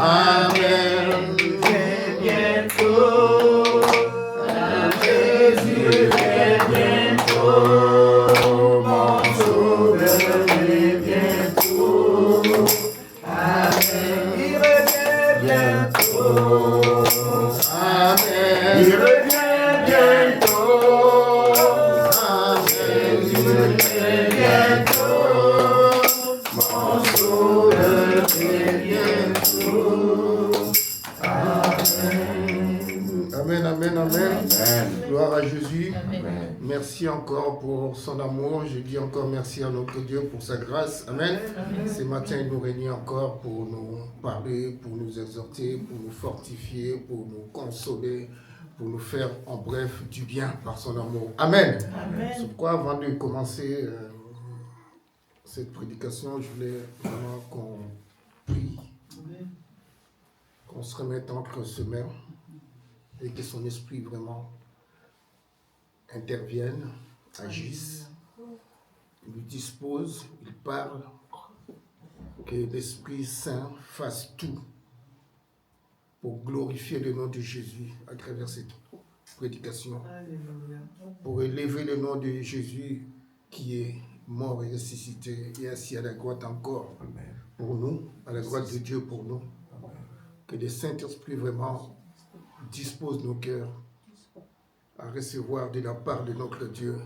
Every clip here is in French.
Amen. Viens bientôt. Jésus, viens bientôt. Mon sauveur, viens bientôt. Amen. Il revient bientôt. Amen. Il revient bientôt. Amen. Il revient bientôt. Mon sauveur, viens bientôt. Amen. Amen, amen, amen. Gloire à Jésus. Amen. Merci encore pour son amour. Je dis encore merci à notre Dieu pour sa grâce. Amen. Amen. Ce matin, il nous réunit encore pour nous parler, pour nous exhorter, pour nous fortifier, pour nous consoler, pour nous faire en bref du bien par son amour. Amen. Amen. C'est pourquoi avant de commencer cette prédication, je voulais vraiment qu'on prie, qu'on se remette entre ses mains et que son esprit vraiment intervienne, agisse, lui dispose, il parle, que l'Esprit Saint fasse tout pour glorifier le nom de Jésus à travers cette prédication, pour élever le nom de Jésus qui est mort et ressuscité et assis à la droite encore pour nous, à la droite de Dieu pour nous. Que le Saint-Esprit vraiment dispose nos cœurs à recevoir de la part de notre Dieu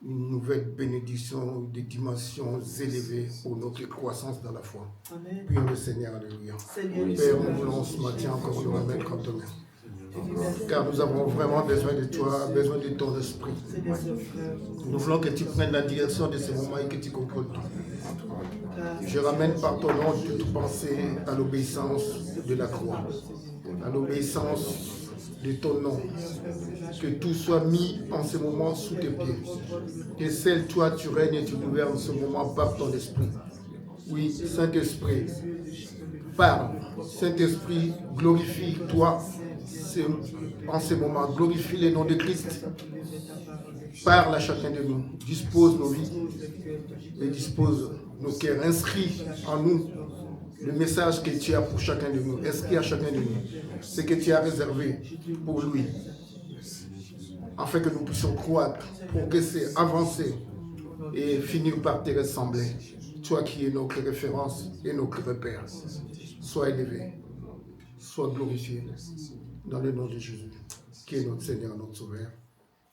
une nouvelle bénédiction, des dimensions élevées pour notre croissance dans la foi. Amen. Prions le Seigneur, alléluia. Père, nous voulons ce matin encore nous remettre en ton main. Car nous avons vraiment besoin de toi, besoin de ton esprit. Nous voulons que tu prennes la direction de ce moment et que tu contrôles tout. Je ramène par ton nom toute pensée à l'obéissance de la croix, à l'obéissance de ton nom. Que tout soit mis en ce moment sous tes pieds. Que seul toi tu règnes et tu gouvernes ce moment par ton esprit. Oui, Saint-Esprit, parle. Saint-Esprit, glorifie-toi en ce moment. Glorifie le nom de Christ. Parle à chacun de nous. Dispose nos vies et dispose nos cœurs. Inscris en nous le message que tu as pour chacun de nous. Inscris à chacun de nous ce que tu as réservé pour lui, afin que nous puissions croître, progresser, avancer et finir par te ressembler. Toi qui es notre référence et notre repère. Sois élevé, sois glorifié dans le nom de Jésus, qui est notre Seigneur, notre Sauveur.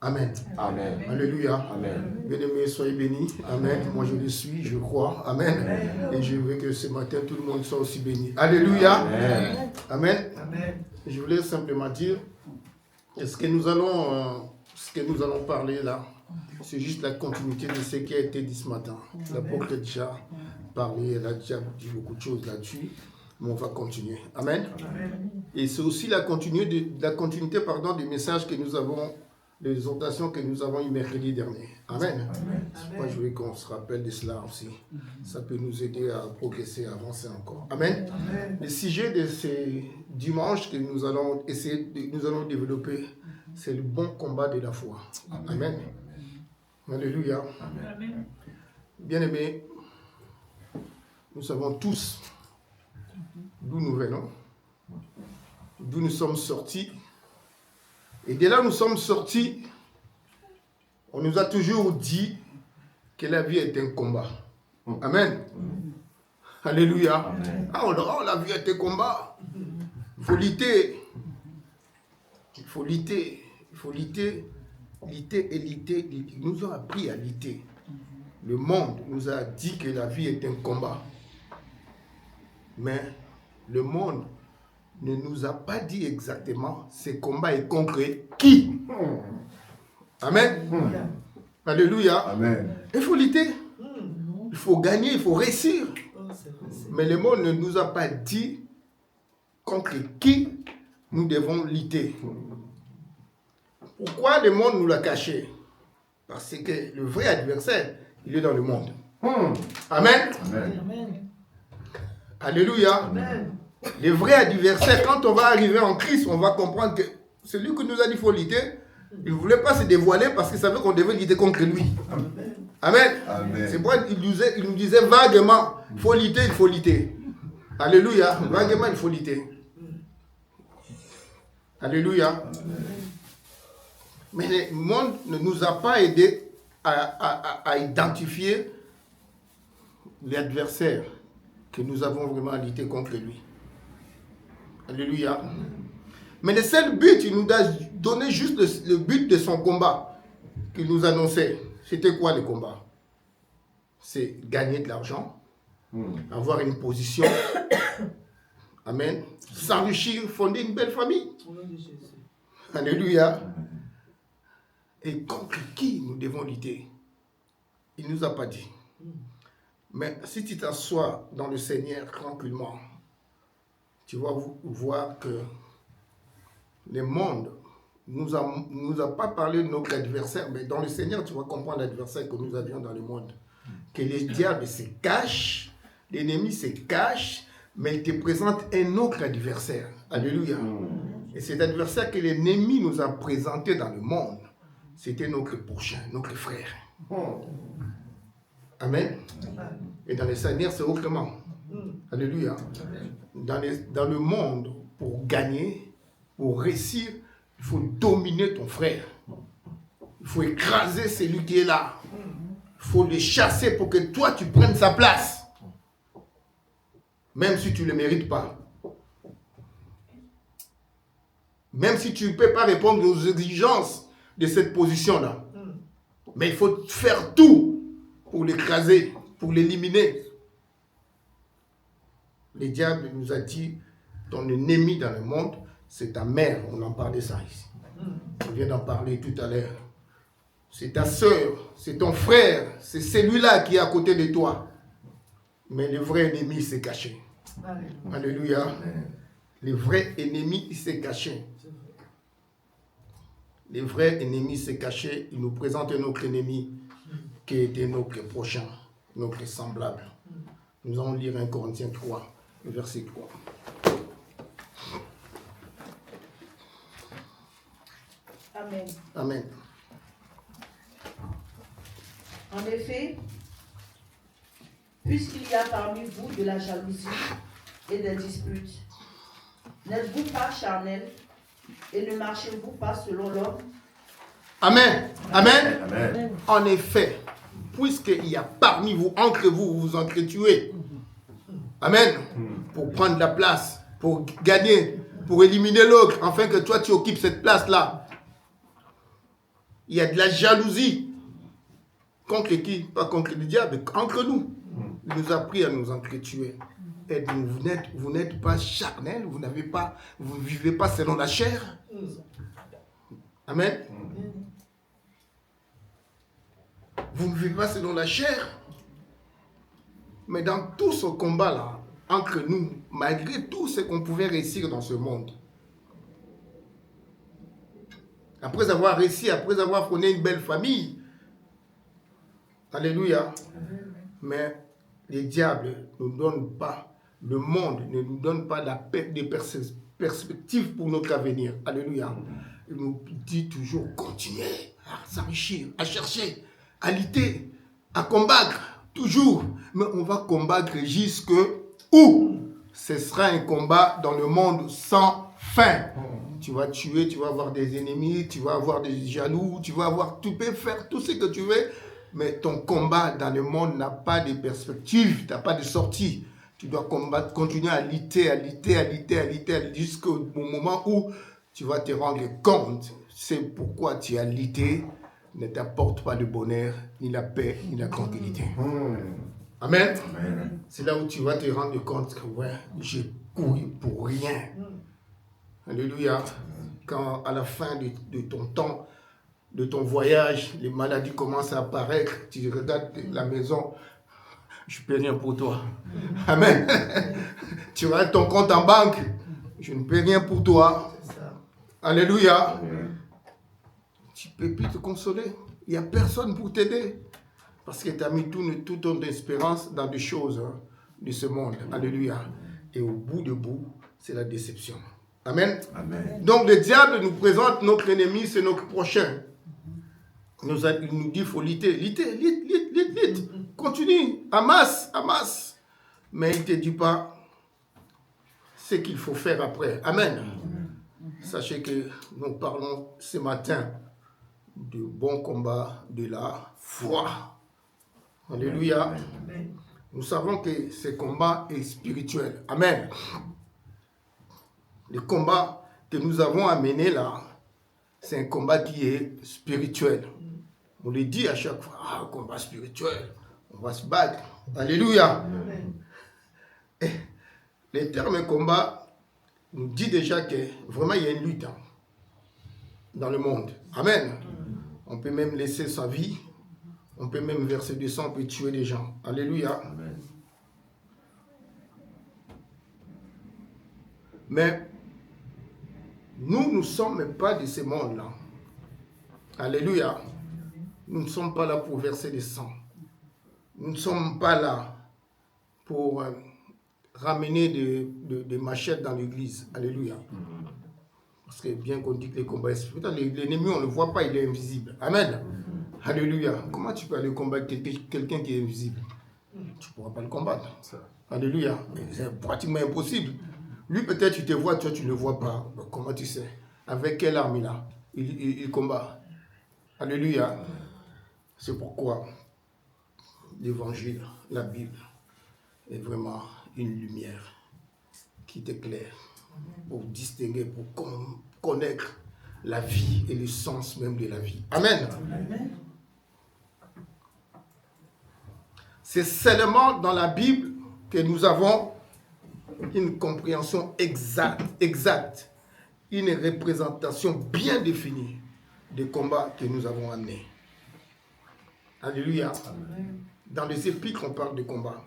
Amen. Amen. Alléluia. Amen. Bien-aimés, soyez bénis. Amen. Moi, je le suis, je crois. Amen. Amen. Et je veux que ce matin, tout le monde soit aussi béni. Alléluia. Amen. Amen. Amen. Je voulais simplement dire, ce que nous allons parler là, c'est juste la continuité de ce qui a été dit ce matin. L'apôtre a déjà parlé, elle a déjà dit beaucoup de choses là-dessus. Mais on va continuer. Amen. Amen. Et c'est aussi la continuité du message que nous avons, les exhortations que nous avons eu mercredi dernier. Amen. Amen. Moi, je voulais qu'on se rappelle de cela aussi. Ça peut nous aider à progresser, à avancer encore. Amen. Amen. Le sujet de ces dimanches que nous allons développer, c'est le bon combat de la foi. Amen. Alléluia. Amen. Bien-aimés, nous savons tous d'où nous venons, d'où nous sommes sortis. Et dès là où nous sommes sortis, on nous a toujours dit que la vie est un combat. Amen. Alléluia. Amen. La vie est un combat. Il faut lutter. Il faut lutter. Il faut lutter. Lutter et lutter. Il nous a appris à lutter. Le monde nous a dit que la vie est un combat. Mais le monde ne nous a pas dit exactement ce combat est contre qui. Amen. Alléluia. Amen. Il faut lutter. Il faut gagner, il faut réussir. Mais le monde ne nous a pas dit contre qui nous devons lutter. Pourquoi le monde nous l'a caché? Parce que le vrai adversaire, il est dans le monde. Amen. Amen. Alléluia. Amen. Le vrai adversaire, quand on va arriver en Christ, on va comprendre que celui qui nous a dit qu'il faut lutter, il ne voulait pas se dévoiler parce qu'il savait qu'on devait lutter contre lui. Amen. Amen. C'est pourquoi il nous disait vaguement, il faut lutter, il faut lutter. Alléluia. Vraiment, il faut lutter. Alléluia. Mais le monde ne nous a pas aidés à identifier l'adversaire que nous avons vraiment à lutter contre lui. Alléluia. Mais le seul but, il nous a donné juste le but de son combat qu'il nous annonçait. C'était quoi le combat? C'est gagner de l'argent, avoir une position, amen, s'enrichir, fonder une belle famille. Alléluia. Et contre qui nous devons lutter? Il ne nous a pas dit. Mais si tu t'assois dans le Seigneur tranquillement, tu vas voir que le monde ne nous a pas parlé de notre adversaire, mais dans le Seigneur, tu vas comprendre l'adversaire que nous avions dans le monde. Que les diables se cachent, l'ennemi se cache, mais il te présente un autre adversaire. Alléluia. Et cet adversaire que l'ennemi nous a présenté dans le monde, c'était notre prochain, notre frère. Amen. Et dans le Seigneur, c'est autrement. Alléluia. Dans le monde, pour gagner, pour réussir, il faut dominer ton frère. Il faut écraser celui qui est là. Il faut le chasser pour que toi, tu prennes sa place. Même si tu ne le mérites pas. Même si tu ne peux pas répondre aux exigences de cette position-là. Mais il faut faire tout pour l'écraser, pour l'éliminer. Le diable nous a dit, ton ennemi dans le monde, c'est ta mère. On en parlait ça ici. On vient d'en parler tout à l'heure. C'est ta soeur, c'est ton frère, c'est celui-là qui est à côté de toi. Mais le vrai ennemi s'est caché. Alléluia. Le vrai ennemi, il s'est caché. Le vrai ennemi s'est caché. Il nous présente notre ennemi qui était notre prochain, notre semblable. Nous allons lire 1 Corinthiens 3, verset 3. Amen. Amen. En effet, puisqu'il y a parmi vous de la jalousie et des disputes, n'êtes-vous pas charnels et ne marchez-vous pas selon l'homme? Amen. Amen. Amen. En effet, puisqu'il y a parmi vous, entre vous, vous entretuez. Amen. Pour prendre la place, pour gagner, pour éliminer l'autre, afin que toi tu occupes cette place-là. Il y a de la jalousie. Contre qui? Pas contre le diable, entre nous. Il nous a appris à nous entretuer. Et vous n'êtes pas charnel, vous ne vivez pas selon la chair. Amen. Vous ne vivez pas selon la chair. Mais dans tout ce combat-là, entre nous, malgré tout ce qu'on pouvait réussir dans ce monde, après avoir réussi, après avoir fondé une belle famille, alléluia, mais les diables ne nous donnent pas, le monde ne nous donne pas des perspectives pour notre avenir. Alléluia. Il nous dit toujours, continuez à s'enrichir, à chercher, à lutter, à combattre, toujours. Mais on va combattre jusque où? Ce sera un combat dans le monde sans fin. Tu vas tuer, tu vas avoir des ennemis, tu vas avoir des jaloux, tu peux faire tout ce que tu veux, mais ton combat dans le monde n'a pas de perspective, tu n'as pas de sortie. Tu dois combattre, continuer à lutter, jusqu'au moment où tu vas te rendre compte. C'est pourquoi tu as lutté, ne t'apporte pas le bonheur, ni la paix, ni la tranquillité. Amen. Amen. C'est là où tu vas te rendre compte que ouais, j'ai couru pour rien. Alléluia. Quand à la fin de ton temps, de ton voyage, les maladies commencent à apparaître, tu regardes la maison, je ne peux rien pour toi. Amen. Tu regardes ton compte en banque, je ne peux rien pour toi. Alléluia. Tu ne peux plus te consoler. Il n'y a personne pour t'aider. Parce que tu as mis toute ton espérance dans des choses de ce monde. Alléluia. Et au bout, c'est la déception. Amen. Amen. Donc le diable nous présente notre ennemi, c'est notre prochain. Il nous dit qu'il faut lutter. Continue, amasse. Mais il ne te dit pas, ce qu'il faut faire après. Amen. Sachez que nous parlons ce matin du bon combat de la foi. Alléluia. Nous savons que ce combat est spirituel. Amen. Le combat que nous avons à mener là, c'est un combat qui est spirituel. On le dit à chaque fois, ah, combat spirituel, on va se battre. Alléluia. Et le terme combat nous dit déjà que vraiment il y a une lutte dans le monde. Amen. On peut même laisser sa vie, on peut même verser du sang, on peut tuer des gens. Alléluia. Amen. Mais nous ne sommes pas de ce monde-là. Alléluia. Nous ne sommes pas là pour verser du sang. Nous ne sommes pas là pour ramener des machettes dans l'église. Alléluia. Parce que bien qu'on dit que les combats spirituels, l'ennemi, on ne le voit pas, il est invisible. Amen. Alléluia. Comment tu peux aller combattre quelqu'un qui est invisible? Tu ne pourras pas le combattre. Alléluia. C'est pratiquement impossible. Lui, peut-être, tu te vois, toi, tu ne le vois pas. Comment tu sais? Avec quelle arme il combat? Alléluia. C'est pourquoi l'évangile, la Bible, est vraiment une lumière qui t'éclaire pour distinguer, pour connaître la vie et le sens même de la vie. Amen. Amen. C'est seulement dans la Bible que nous avons une compréhension exacte, une représentation bien définie des combats que nous avons amenés. Alléluia. Amen. Dans les épîtres, on parle de combat.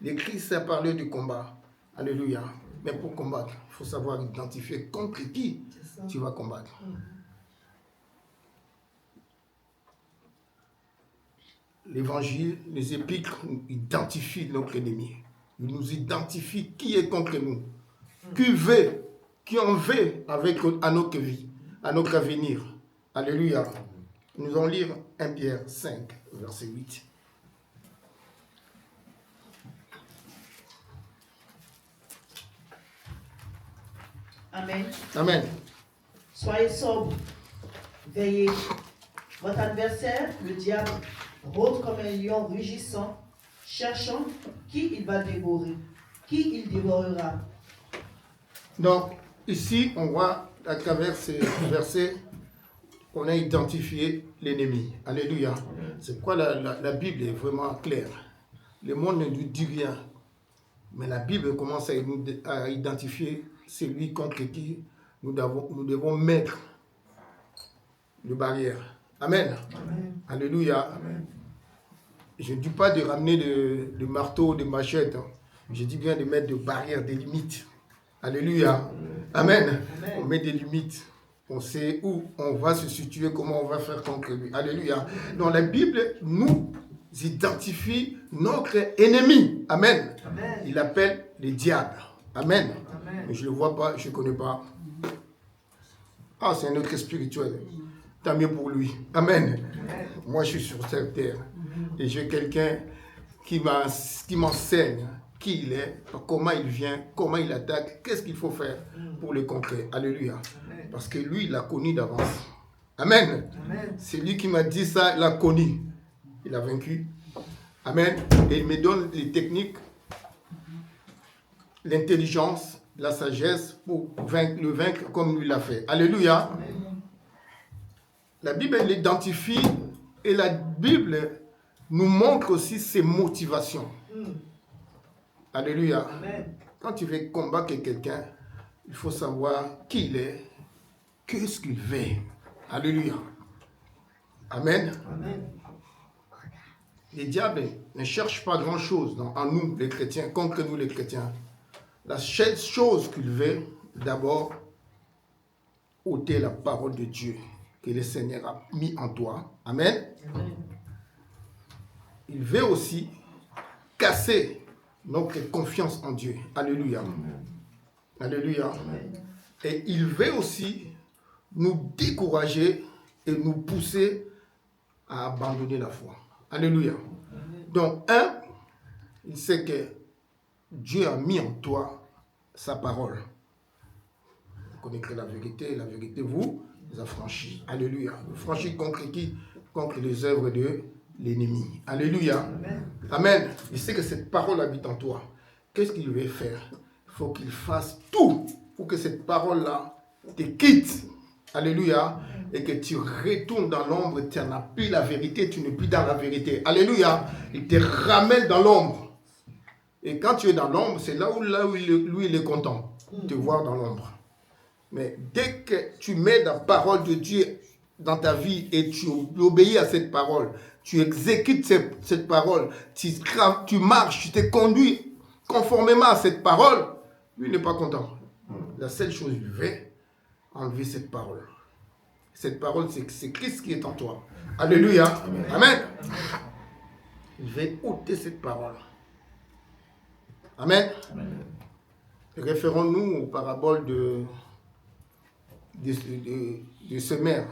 L'Église a parlé de combat. Alléluia. Mais pour combattre, il faut savoir identifier contre qui tu vas combattre. L'évangile, les épîtres identifient notre ennemi. Ils nous identifient qui est contre nous. Qui en veut à notre vie, à notre avenir. Alléluia. Nous allons lire 1 Pierre 5, verset 8. Amen. Amen. Soyez sobres, veillez. Votre adversaire, le diable, rôde comme un lion rugissant, cherchant qui il va dévorer, qui il dévorera. Donc, ici, on voit à travers ces versets, on a identifié l'ennemi. Alléluia. C'est pourquoi la Bible est vraiment claire. Le monde ne nous dit rien. Mais la Bible commence à identifier celui contre qui nous devons mettre les barrières. Amen. Amen. Alléluia. Amen. Je ne dis pas de ramener de marteau, de machette. Je dis bien de mettre des barrières, des limites. Alléluia. Amen. Amen. On met des limites. On sait où on va se situer, comment on va faire contre lui. Alléluia. Dans la Bible, nous identifie notre ennemi. Amen. Amen. Il appelle les diables. Amen. Amen. Mais je ne le vois pas, je ne connais pas. Ah, c'est un autre spirituel. Tant mieux pour lui. Amen. Amen. Moi, je suis sur cette terre. Et j'ai quelqu'un qui m'enseigne qui il est, comment il vient, comment il attaque, qu'est-ce qu'il faut faire pour le contrer. Alléluia. Amen. Parce que lui, il l'a connu d'avance. Amen. Amen. C'est lui qui m'a dit ça, il l'a connu. Il a vaincu. Amen. Et il me donne les techniques, l'intelligence, la sagesse pour le vaincre comme lui l'a fait. Alléluia. Amen. La Bible l'identifie et la Bible nous montre aussi ses motivations. Alléluia. Amen. Quand tu veux combattre quelqu'un, il faut savoir qui il est, qu'est-ce qu'il veut. Alléluia. Amen. Amen. Les diables ne cherchent pas grand-chose en nous, les chrétiens, contre nous, les chrétiens. La seule chose qu'il veut, d'abord, ôter la parole de Dieu que le Seigneur a mis en toi. Amen. Amen. Il veut aussi casser notre confiance en Dieu. Alléluia. Amen. Alléluia. Amen. Et il veut aussi nous décourager et nous pousser à abandonner la foi. Alléluia. Amen. Donc, il sait que Dieu a mis en toi sa parole. Vous connaîtrez la vérité vous affranchit. Alléluia. Vous franchit contre qui? Contre les œuvres de l'ennemi. Alléluia. Amen. Amen. Il sait que cette parole habite en toi. Qu'est-ce qu'il veut faire? Il faut qu'il fasse tout pour que cette parole-là te quitte. Alléluia. Et que tu retournes dans l'ombre, tu n'as plus la vérité, tu n'es plus dans la vérité. Alléluia. Il te ramène dans l'ombre. Et quand tu es dans l'ombre, c'est là où lui, il est content de te voir dans l'ombre. Mais dès que tu mets la parole de Dieu dans ta vie et tu obéis à cette parole, tu exécutes cette parole, tu marches, tu te conduis conformément à cette parole, lui n'est pas content. La seule chose qu'il veut, enlever cette parole. Cette parole, c'est Christ qui est en toi. Alléluia. Amen. Amen. Il veut ôter cette parole. Amen. Amen. Référons-nous aux paraboles de semeur.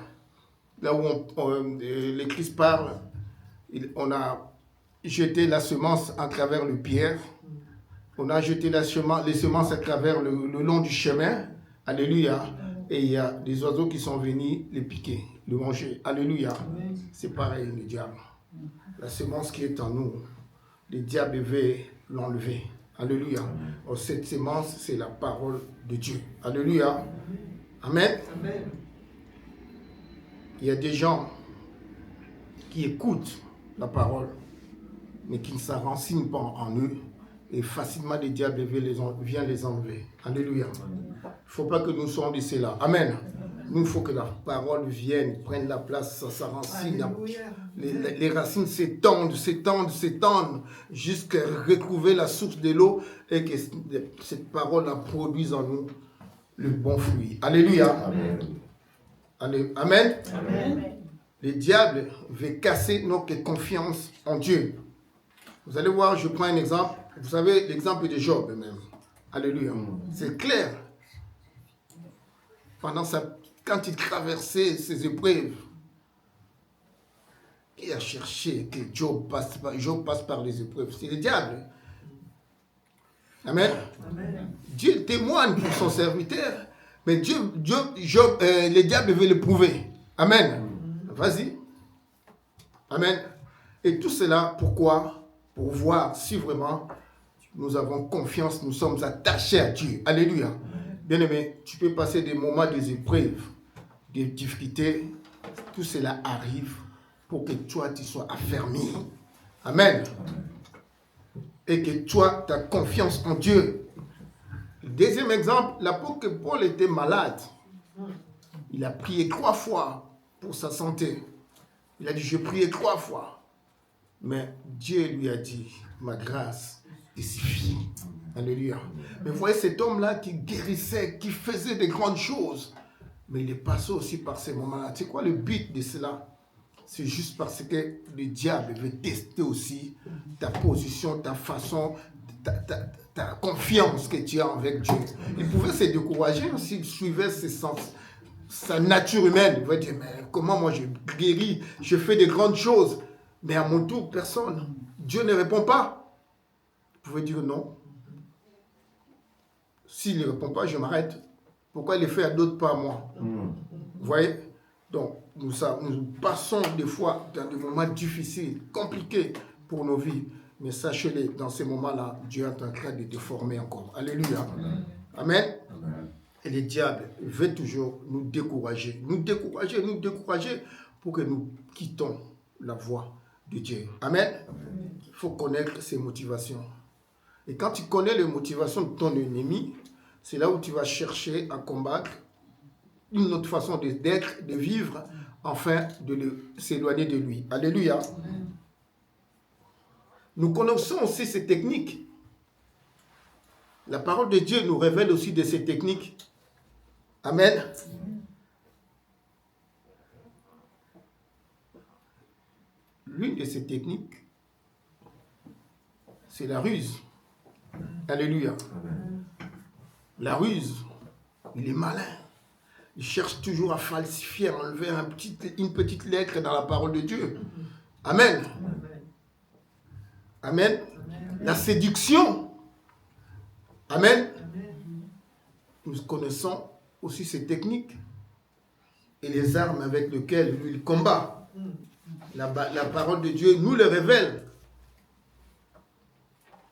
Là où le Christ parle, on a jeté la semence à travers le pierre. On a jeté les semences à travers le long du chemin. Alléluia. Et il y a des oiseaux qui sont venus les piquer, le manger. Alléluia. C'est pareil, le diable. La semence qui est en nous, le diable veut l'enlever. Alléluia. Alors, cette semence, c'est la parole de Dieu. Alléluia. Amen. Amen. Il y a des gens qui écoutent la parole, mais qui ne s'enracinent pas en eux. Et facilement, le diable vient les enlever. Alléluia. Il ne faut pas que nous soyons de ceux-là. Amen. Nous, il faut que la parole vienne, prenne la place, ça s'enracine. Les racines s'étendent, jusqu'à retrouver la source de l'eau et que cette parole la produise en nous le bon fruit. Alléluia. Amen. Amen. Amen. Le diable veut casser notre confiance en Dieu. Vous allez voir, je prends un exemple. Vous savez, l'exemple de Job même. Alléluia. C'est clair. Quand il traversait ses épreuves, qui a cherché que Job passe par les épreuves? C'est le diable. Amen. Amen. Dieu témoigne pour son serviteur, mais le diable veut le prouver. Amen. Vas-y. Amen. Et tout cela, pourquoi? Pour voir si vraiment nous avons confiance, nous sommes attachés à Dieu. Alléluia. Bien-aimé, tu peux passer des moments, des épreuves, des difficultés. Tout cela arrive pour que toi, tu sois affermi. Amen. Et que toi, tu as confiance en Dieu. Le deuxième exemple, l'apôtre que Paul était malade. Il a prié 3 fois pour sa santé. Il a dit, je priais 3 fois. Mais Dieu lui a dit, ma grâce te suffit. Alléluia. Mais vous voyez cet homme-là qui guérissait, qui faisait de grandes choses. Mais il est passé aussi par ces moments-là. C'est quoi le but de cela? C'est juste parce que le diable veut tester aussi ta position, ta façon, ta confiance que tu as avec Dieu. Il pouvait se décourager s'il suivait sa nature humaine. Il va dire, mais comment moi je guéris, je fais de grandes choses. Mais à mon tour, personne. Dieu ne répond pas. Vous pouvez dire non. S'il ne répond pas, je m'arrête. Pourquoi il le fait à d'autres, pas à moi? Vous voyez? Donc, nous passons des fois dans des moments difficiles, compliqués pour nos vies. Mais sachez-le, dans ces moments-là, Dieu est en train de te former encore. Alléluia. Amen. Amen. Et le diable veut toujours nous décourager pour que nous quittons la voie de Dieu. Amen. Il faut connaître ses motivations. Et quand tu connais les motivations de ton ennemi, c'est là où tu vas chercher à combattre une autre façon d'être, de vivre, afin de s'éloigner de lui. Alléluia. Nous connaissons aussi ces techniques. La parole de Dieu nous révèle aussi de ces techniques. Amen. L'une de ces techniques, c'est la ruse. Alléluia. La ruse, il est malin. Il cherche toujours à falsifier, à enlever une petite lettre dans la parole de Dieu. Amen. Amen. La séduction. Amen. nous connaissons aussi ses techniques et les armes avec lesquelles lui il combat. La parole de Dieu nous le révèle.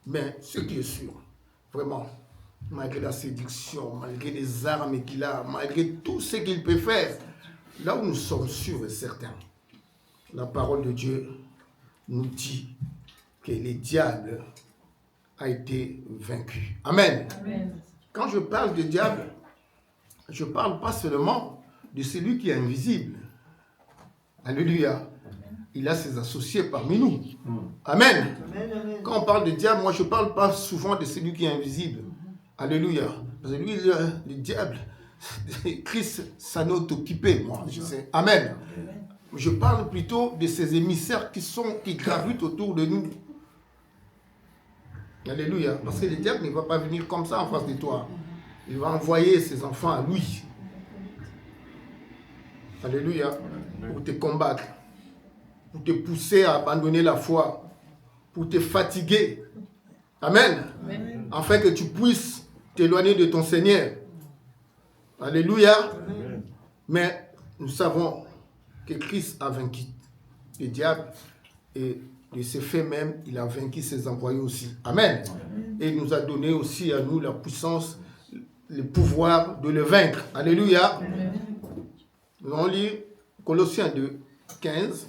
Mais ce qui est sûr, vraiment, malgré la séduction, malgré les armes qu'il a, malgré tout ce qu'il peut faire, là où nous sommes sûrs et certains, la parole de Dieu nous dit que le diable a été vaincu. Amen. Amen. Quand je parle de diable, je ne parle pas seulement de celui qui est invisible. Alléluia. Il a ses associés parmi nous. Amen. Amen. Quand on parle de diable, moi je ne parle pas souvent de celui qui est invisible. Alléluia. Parce que lui, le diable, Christ s'en est occupé, moi, je sais. Amen. Je parle plutôt de ces émissaires qui gravitent autour de nous. Alléluia. Parce que le diable ne va pas venir comme ça en face de toi. Il va envoyer ses enfants à lui. Alléluia. Pour te combattre. Pour te pousser à abandonner la foi. Pour te fatiguer. Amen. Amen. Afin que tu puisses t'éloigner de ton Seigneur. Alléluia. Amen. Mais nous savons que Christ a vaincu le diable et de ce fait même, il a vaincu ses envoyés aussi. Amen. Amen. Et il nous a donné aussi à nous la puissance, le pouvoir de le vaincre. Alléluia. Amen. Nous allons lire Colossiens 2, 15.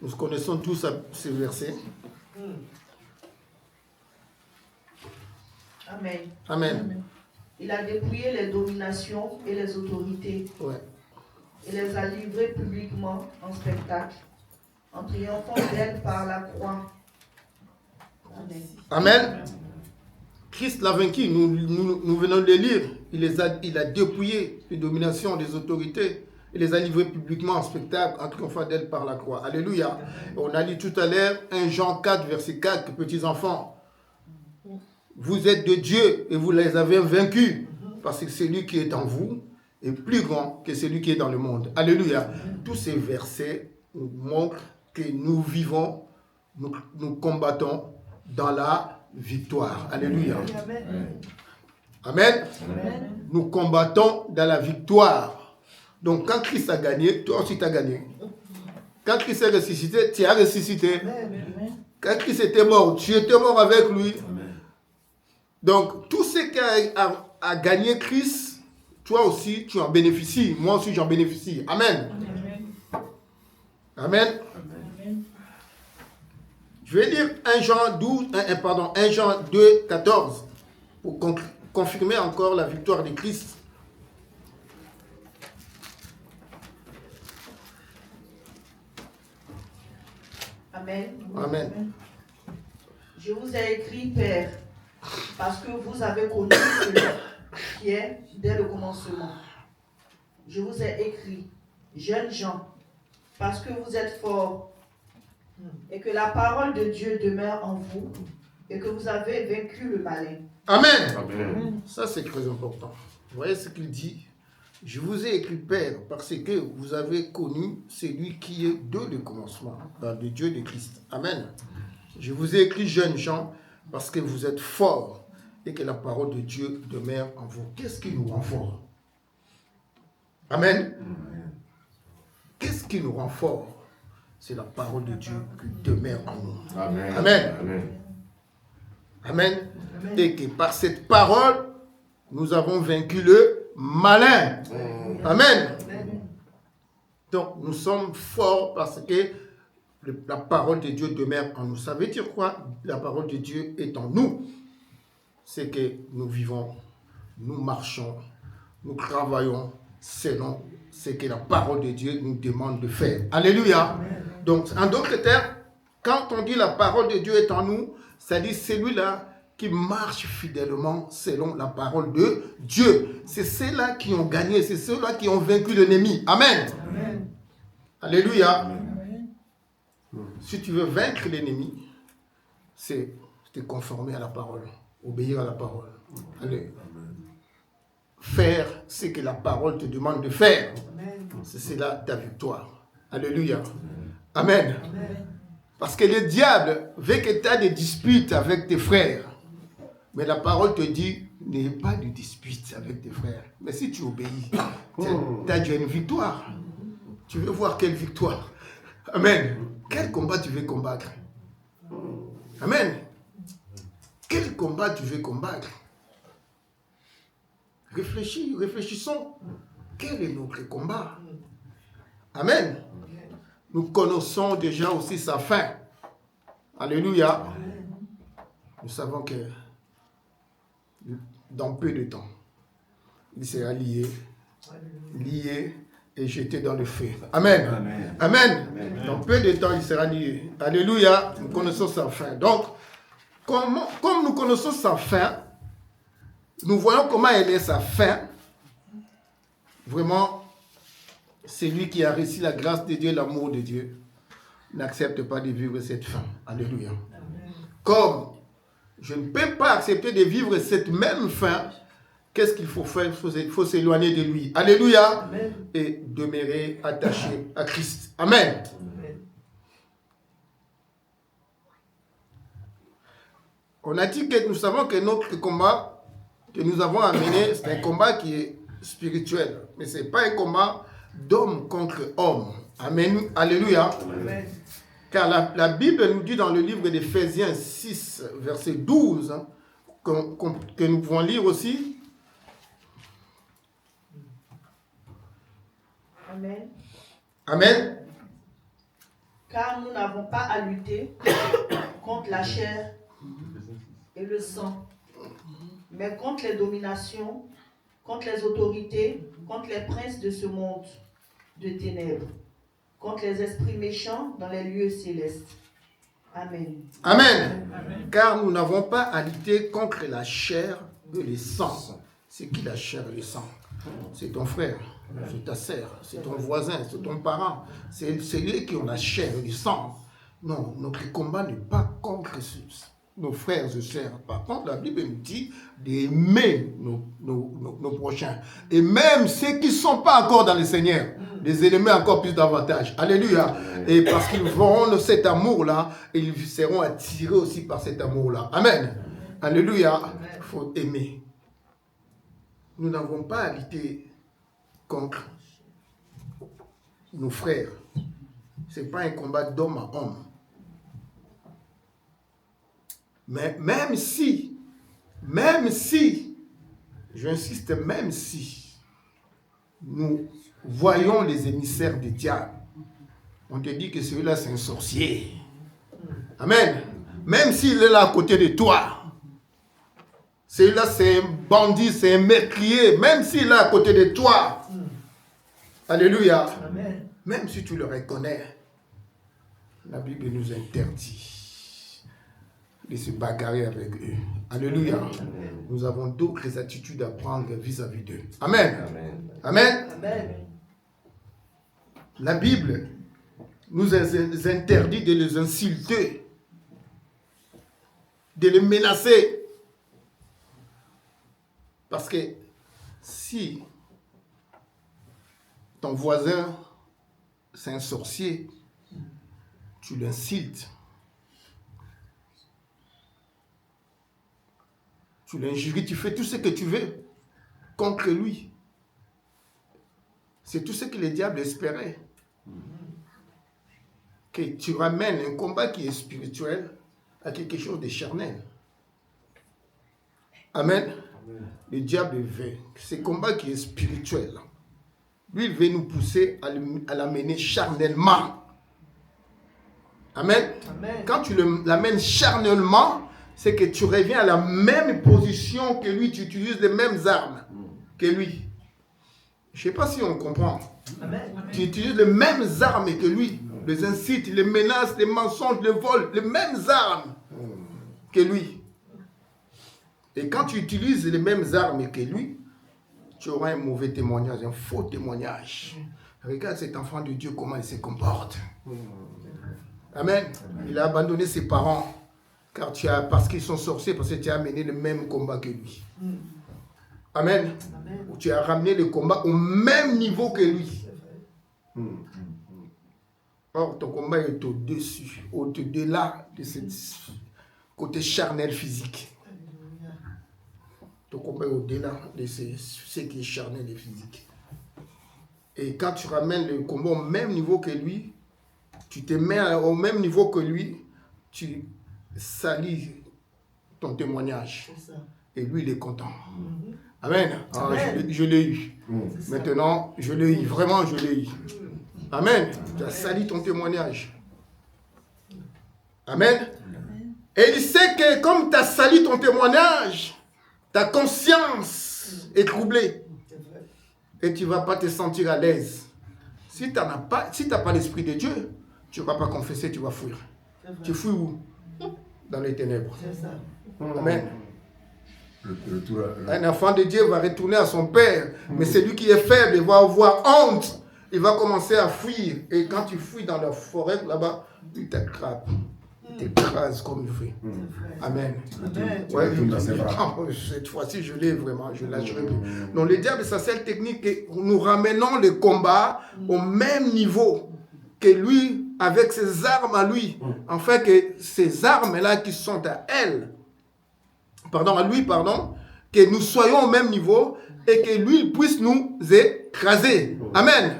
Nous connaissons tous ces versets. Amen. Amen. Il a dépouillé les dominations et les autorités. Ouais. Et les a livrées publiquement en spectacle, en triomphant d'elles par la croix. Amen. Amen. Christ l'a vaincu, nous venons de le lire. Il a dépouillé les dominations, les autorités, et les a livrées publiquement en spectacle, en triomphant d'elles par la croix. Alléluia. On a lu tout à l'heure 1 Jean 4, verset 4, petits enfants. Vous êtes de Dieu et vous les avez vaincus, parce que celui qui est en vous est plus grand que celui qui est dans le monde. Alléluia. Tous ces versets nous montrent que nous vivons, nous combattons dans la victoire. Alléluia. Amen. Amen. Nous combattons dans la victoire. Donc quand Christ a gagné, toi aussi tu as gagné. Quand Christ est ressuscité, tu as ressuscité. Quand Christ était mort, tu étais mort avec lui. Donc tout ce qu'a gagné Christ, toi aussi tu en bénéficies. Moi aussi j'en bénéficie. Amen. Amen. Amen. Je vais lire 1 Jean 2, 14 pour confirmer encore la victoire de Christ. Amen. Amen. Je vous ai écrit, Père, parce que vous avez connu celui qui est dès le commencement. Je vous ai écrit, jeunes gens, parce que vous êtes forts et que la parole de Dieu demeure en vous et que vous avez vaincu le malin. Amen. Amen. Ça, c'est très important. Vous voyez ce qu'il dit? Je vous ai écrit, Père, parce que vous avez connu celui qui est dès le commencement, de Dieu de Christ. Amen. Je vous ai écrit, jeunes gens, parce que vous êtes forts et que la parole de Dieu demeure en vous. Qu'est-ce qui nous rend forts? Amen. Qu'est-ce qui nous rend forts? C'est la parole de Dieu qui demeure en nous. Amen. Amen. Amen. Amen. Amen. Et que par cette parole, nous avons vaincu le malin. Amen. Amen. Donc, nous sommes forts parce que la parole de Dieu demeure en nous. Ça veut dire quoi? La parole de Dieu est en nous. C'est que nous vivons, nous marchons, nous travaillons selon ce que la parole de Dieu nous demande de faire. Alléluia. Amen. Donc, en d'autres termes, quand on dit la parole de Dieu est en nous, ça dit celui-là qui marche fidèlement selon la parole de Dieu. C'est ceux-là qui ont gagné, c'est ceux-là qui ont vaincu l'ennemi. Amen. Amen. Alléluia. Amen. Si tu veux vaincre l'ennemi, c'est te conformer à la parole, obéir à la parole. Allez. Faire ce que la parole te demande de faire. C'est cela ta victoire. Alléluia. Amen. Amen. Parce que le diable veut que tu aies des disputes avec tes frères. Mais la parole te dit, n'aie pas de dispute avec tes frères. Mais si tu obéis, tu as déjà une victoire. Tu veux voir quelle victoire? Amen. Quel combat tu veux combattre? Amen. Quel combat tu veux combattre? Réfléchissons. Quel est notre combat? Amen. Nous connaissons déjà aussi sa fin. Alléluia. Nous savons que dans peu de temps, il sera lié et jeté dans le feu. Amen. Amen. Amen. Amen. Dans peu de temps, il sera lié. Alléluia. Nous connaissons sa fin. Donc, comme nous connaissons sa fin, nous voyons comment elle est sa fin. Vraiment, c'est lui qui a reçu la grâce de Dieu, l'amour de Dieu. N'accepte pas de vivre cette fin. Alléluia. Amen. Comme je ne peux pas accepter de vivre cette même fin, qu'est-ce qu'il faut faire? Il faut s'éloigner de lui. Alléluia. Amen. Et demeurer attaché à Christ. Amen. Amen. On a dit que nous savons que notre combat que nous avons à mener, c'est un combat qui est spirituel. Mais ce n'est pas un combat d'homme contre homme. Amen. Alléluia. Amen. Car la Bible nous dit dans le livre d'Éphésiens 6, verset 12, que nous pouvons lire aussi. Amen. Amen. Car nous n'avons pas à lutter contre la chair et le sang, mais contre les dominations, contre les autorités, contre les princes de ce monde de ténèbres, contre les esprits méchants dans les lieux célestes. Amen. Amen. Amen. Car nous n'avons pas à lutter contre la chair et le sang. C'est qui la chair et le sang? C'est ton frère, c'est ta sœur, c'est ton voisin, c'est ton parent. C'est eux qui ont la chair et le sang. Non, notre combat n'est pas contre nos frères et sœurs. Par contre, la Bible nous dit d'aimer nos prochains. Et même ceux qui ne sont pas encore dans le Seigneur, les aimer encore plus davantage. Alléluia. Et parce qu'ils verront cet amour-là, et ils seront attirés aussi par cet amour-là. Amen. Alléluia. Il faut aimer. Nous n'avons pas à lutter contre nos frères. Ce n'est pas un combat d'homme à homme. Mais même si, j'insiste, même si nous voyons les émissaires des diables, on te dit que celui-là c'est un sorcier. Amen. Même s'il est là à côté de toi, celui-là c'est un bandit, c'est un meurtrier, même s'il est là à côté de toi. Alléluia. Amen. Même si tu le reconnais, la Bible nous interdit de se bagarrer avec eux. Alléluia. Amen. Nous avons d'autres attitudes à prendre vis-à-vis d'eux. Amen. Amen. Amen. Amen. La Bible nous interdit de les insulter, de les menacer. Parce que si ton voisin c'est un sorcier, tu l'insultes, tu l'injuries, tu fais tout ce que tu veux contre lui. C'est tout ce que le diable espérait. Que tu ramènes un combat qui est spirituel à quelque chose de charnel. Amen. Amen. Le diable veut ce combat qui est spirituel. Lui, il veut nous pousser à l'amener charnellement. Amen. Amen. Quand tu l'amènes charnellement, c'est que tu reviens à la même position que lui, tu utilises les mêmes armes que lui. Je ne sais pas si on comprend. Amen. Tu utilises les mêmes armes que lui, les incites, les menaces, les mensonges, les vols, les mêmes armes que lui. Et quand tu utilises les mêmes armes que lui, tu auras un mauvais témoignage, un faux témoignage. Regarde cet enfant de Dieu, comment il se comporte. Amen. Il a abandonné ses parents parce qu'ils sont sorciers, parce que tu as mené le même combat que lui. Amen. Amen. Tu as ramené le combat au même niveau que lui. Or, ton combat est au-dessus, au-delà de ce côté charnel physique. Ton combat est au-delà de ce qui est charnel et physique. Et quand tu ramènes le combat au même niveau que lui, tu te mets au même niveau que lui, tu salis ton témoignage. Et lui, il est content. Amen. Ah, je l'ai eu. Maintenant, je l'ai eu. Vraiment, je l'ai eu. Amen. Tu as sali ton témoignage. Amen. Et il sait que comme tu as sali ton témoignage, ta conscience est troublée. Et tu ne vas pas te sentir à l'aise. Si tu n'as pas l'Esprit de Dieu, tu ne vas pas confesser, tu vas fuir. Tu fuis où? Dans les ténèbres. Amen. Un enfant de Dieu va retourner à son père, mais celui qui est faible, il va avoir honte. Il va commencer à fuir. Et quand tu fuis dans la forêt, là-bas, il t'attrape. Il t'écrase comme il fait. Amen. Ouais, cette fois-ci, je l'ai vraiment, je lâcherai plus. Donc, le diable, c'est cette technique que nous ramenons le combat au même niveau que lui, avec ses armes à lui. En fait, que ces armes-là qui sont à lui, que nous soyons au même niveau et que lui puisse nous écraser. Amen.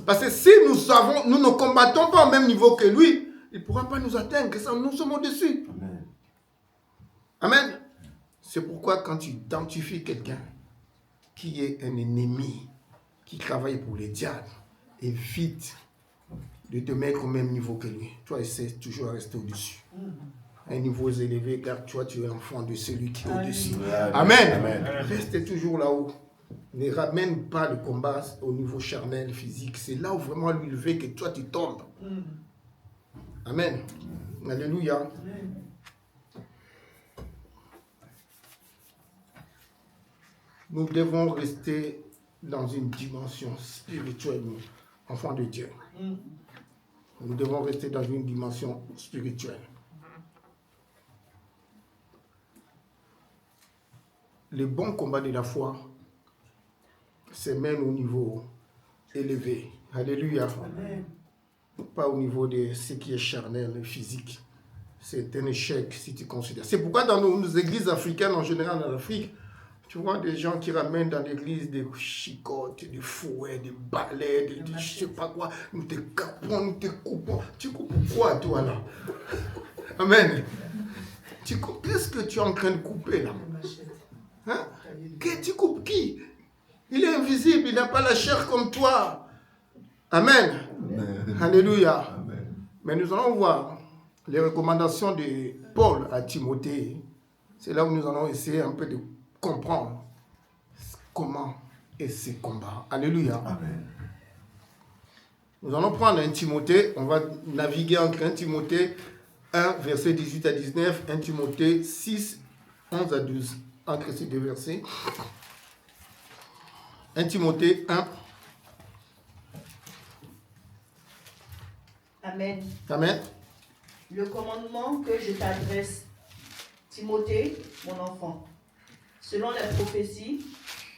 Parce que si nous ne combattons pas au même niveau que lui, il ne pourra pas nous atteindre, que ça, nous sommes au-dessus. Amen. C'est pourquoi quand tu identifies quelqu'un qui est un ennemi, qui travaille pour les diables, évite de te mettre au même niveau que lui. Toi, essaie toujours à rester au-dessus. Un niveau élevé, car toi, tu es enfant de celui qui est au-dessus. Amen. Amen. Reste toujours là-haut. Ne ramène pas le combat au niveau charnel, physique. C'est là où vraiment lui veut que toi, tu tombes. Amen. Alléluia. Amen. Nous devons rester dans une dimension spirituelle, enfants de Dieu. Nous devons rester dans une dimension spirituelle. Le bon combat de la foi se mène au niveau élevé. Alléluia. Amen. Pas au niveau de ce qui est charnel, physique. C'est un échec si tu considères. C'est pourquoi dans nos églises africaines, en général en Afrique, tu vois des gens qui ramènent dans l'église des chicottes, des fouets, des balais, des je sais pas quoi. Nous te capons, nous te coupons. Tu coupes quoi, toi, là? Amen. Tu coupes. Qu'est-ce que tu es en train de couper, là? Hein? Tu coupes qui? Il est invisible, il n'a pas la chair comme toi. Amen. Amen. Alléluia. Amen. Mais nous allons voir les recommandations de Paul à Timothée. C'est là où nous allons essayer un peu de comprendre comment est ce combat. Alléluia. Amen. Nous allons prendre un Timothée, on va naviguer entre 1 Timothée 1, verset 18 à 19, 1 Timothée 6, 11 à 12. Entre ces deux versets. 1 Timothée 1. Amen. Amen. Le commandement que je t'adresse, Timothée, mon enfant, selon les prophéties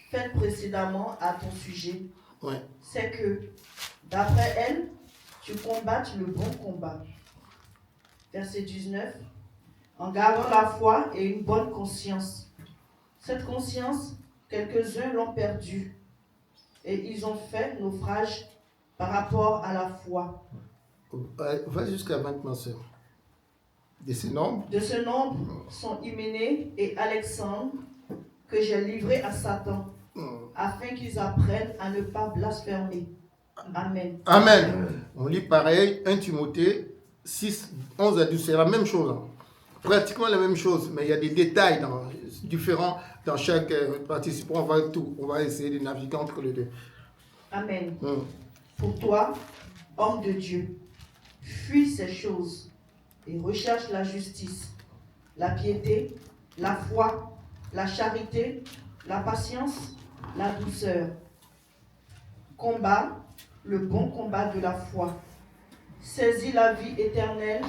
faites précédemment à ton sujet, c'est que, d'après elles, tu combattes le bon combat. Verset 19. En gardant la foi et une bonne conscience. Cette conscience, quelques-uns l'ont perdue et ils ont fait naufrage par rapport à la foi. Va jusqu'à 20 mentions. De ce nombre sont Hyménée et Alexandre que j'ai livrés à Satan afin qu'ils apprennent à ne pas blasphémer. Amen. Amen. On lit pareil, 1 Timothée 6, 11 à 12, c'est la même chose. Hein. Pratiquement la même chose, mais il y a des détails différents dans chaque participant. On va essayer de naviguer entre les deux. Amen. Pour toi, homme de Dieu, fuis ces choses et recherche la justice, la piété, la foi, la charité, la patience, la douceur. Combat le bon combat de la foi. Saisis la vie éternelle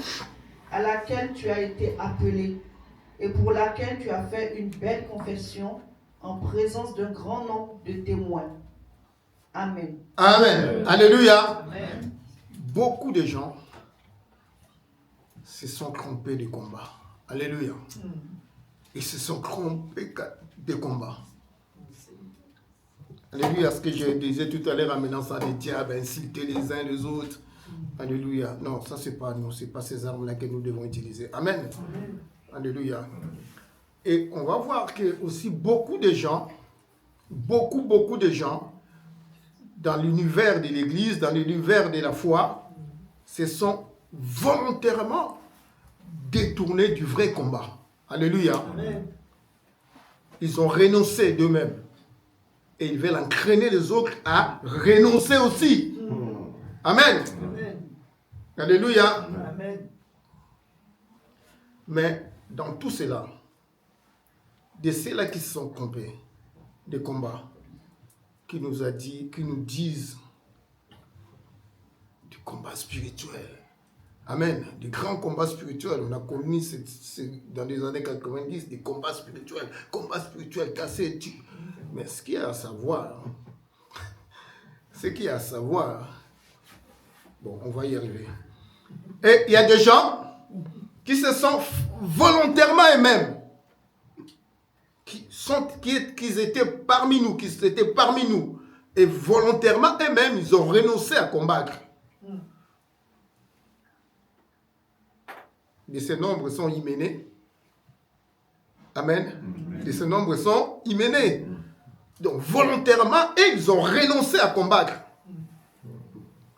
à laquelle tu as été appelé et pour laquelle tu as fait une belle confession en présence d'un grand nombre de témoins. Amen. Amen. Alléluia. Amen. Beaucoup de gens se sont trompés du combat. Alléluia. Ils se sont trompés des combats. Alléluia, ce que je disais tout à l'heure, amenant ça des diables, insulter les uns les autres. Alléluia. Non, ça c'est pas nous, c'est pas ces armes-là que nous devons utiliser. Amen. Amen. Alléluia. Et on va voir que aussi beaucoup de gens, beaucoup de gens, dans l'univers de l'Église, dans l'univers de la foi, se sont volontairement détournés du vrai combat. Alléluia. Amen. Ils ont renoncé d'eux-mêmes. Et ils veulent entraîner les autres à renoncer aussi. Amen. Amen. Alléluia. Amen. Mais dans tout cela, de ceux-là qui se sont trompés des combats, qui nous disent du combat spirituel. Amen. Des grands combats spirituels. On a connu dans les années 90 des combats spirituels cassés. Mais ce qu'il y a à savoir, bon, on va y arriver. Et il y a des gens qui se sont volontairement eux-mêmes, qui étaient parmi nous, et volontairement eux-mêmes, ils ont renoncé à combattre. De ces nombres sont hyménés. Amen. De ces nombres sont hyménés. Donc volontairement, ils ont renoncé à combattre.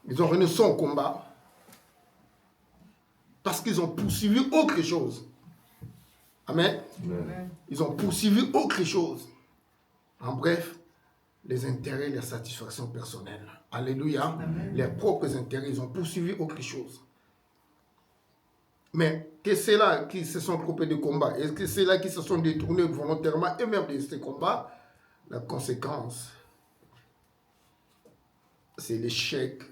Ils ont renoncé au combat parce qu'ils ont poursuivi autre chose. Amen. Ils ont poursuivi autre chose. En bref, les intérêts, les satisfactions personnelles. Alléluia. Amen. Leurs propres intérêts, ils ont poursuivi autre chose. Mais que ceux-là qui se sont trompés de combat, est-ce que ceux-là qui se sont détournés volontairement eux-mêmes de ces combats, la conséquence, c'est l'échec,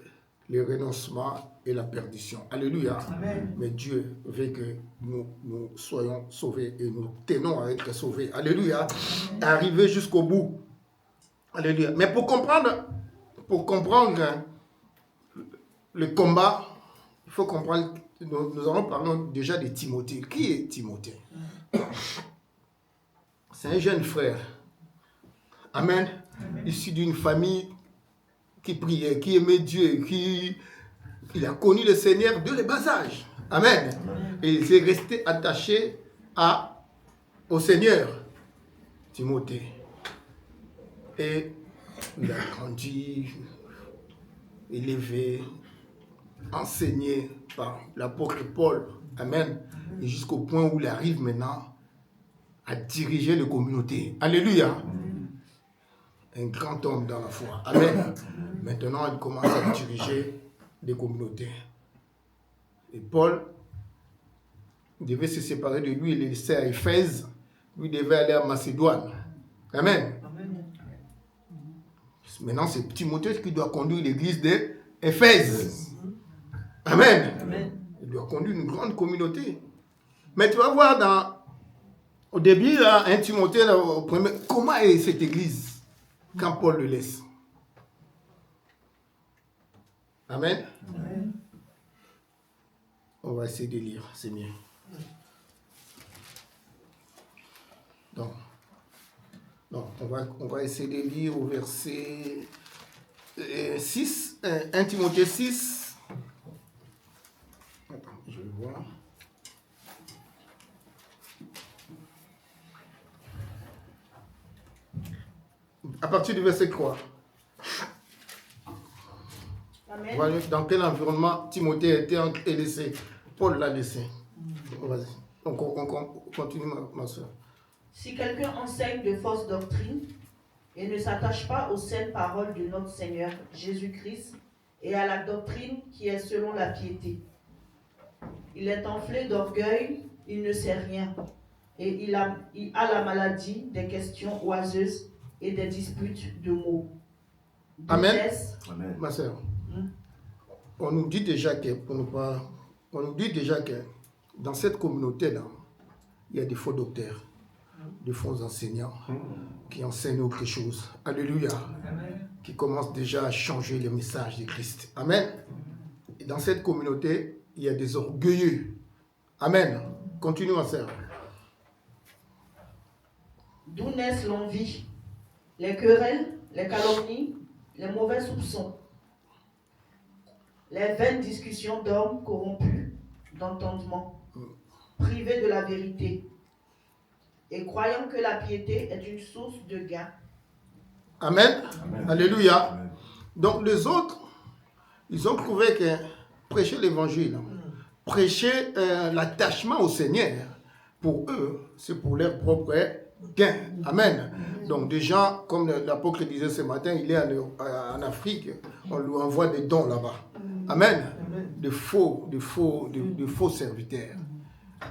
le renoncement et la perdition. Alléluia. Amen. Mais Dieu veut que nous soyons sauvés et nous tenons à être sauvés. Alléluia. Amen. Arriver jusqu'au bout. Alléluia. Mais pour comprendre le combat, il faut comprendre, nous allons parler déjà de Timothée. Qui est Timothée? C'est un jeune frère. Amen. Amen. Issu d'une famille qui priait, qui aimait Dieu, il a connu le Seigneur dès le bas âge. Amen. Amen. Et il est resté attaché au Seigneur, Timothée. Et il a grandi, élevé, enseigné par l'apôtre Paul. Amen. Et jusqu'au point où il arrive maintenant à diriger les communautés. Alléluia. Un grand homme dans la foi. Amen. Maintenant, il commence à diriger des communautés. Et Paul devait se séparer de lui et le laisser à Éphèse. Lui devait aller à Macédoine. Amen. Amen. Maintenant, c'est Timothée qui doit conduire l'église d'Éphèse. Amen. Amen. Il doit conduire une grande communauté. Mais tu vas voir au début, là, Timothée, là, au premier, comment est cette église quand Paul le laisse? Amen. Amen. On va essayer de lire, c'est mieux. Donc on va essayer de lire au verset 6, 1 Timothée 6. Attends, je vais voir. À partir du verset 3. Amen. Voilà dans quel environnement Timothée a été laissé. Paul l'a laissé. Vas-y. On continue, ma soeur. Si quelqu'un enseigne de fausses doctrines et ne s'attache pas aux saintes paroles de notre Seigneur Jésus-Christ et à la doctrine qui est selon la piété, il est enflé d'orgueil, il ne sait rien, et il a la maladie des questions oiseuses et des disputes de mots. Amen. Amen. Ma soeur, on nous dit déjà que dans cette communauté-là, il y a des faux docteurs, des faux enseignants qui enseignent autre chose. Alléluia. Amen. Qui commencent déjà à changer le message de Christ. Amen. Et dans cette communauté, il y a des orgueilleux. Amen. Continue, ma soeur. d'où naissent l'envie, les querelles, les calomnies, les mauvais soupçons, les vaines discussions d'hommes corrompus d'entendement, privés de la vérité, et croyant que la piété est une source de gain. Amen. Amen. Alléluia. Amen. Donc les autres, ils ont trouvé que prêcher l'évangile, prêcher l'attachement au Seigneur, pour eux, c'est pour leur propre gain. Amen. Donc des gens, comme l'apôtre disait ce matin, il est en Afrique, on lui envoie des dons là-bas. Amen. De faux serviteurs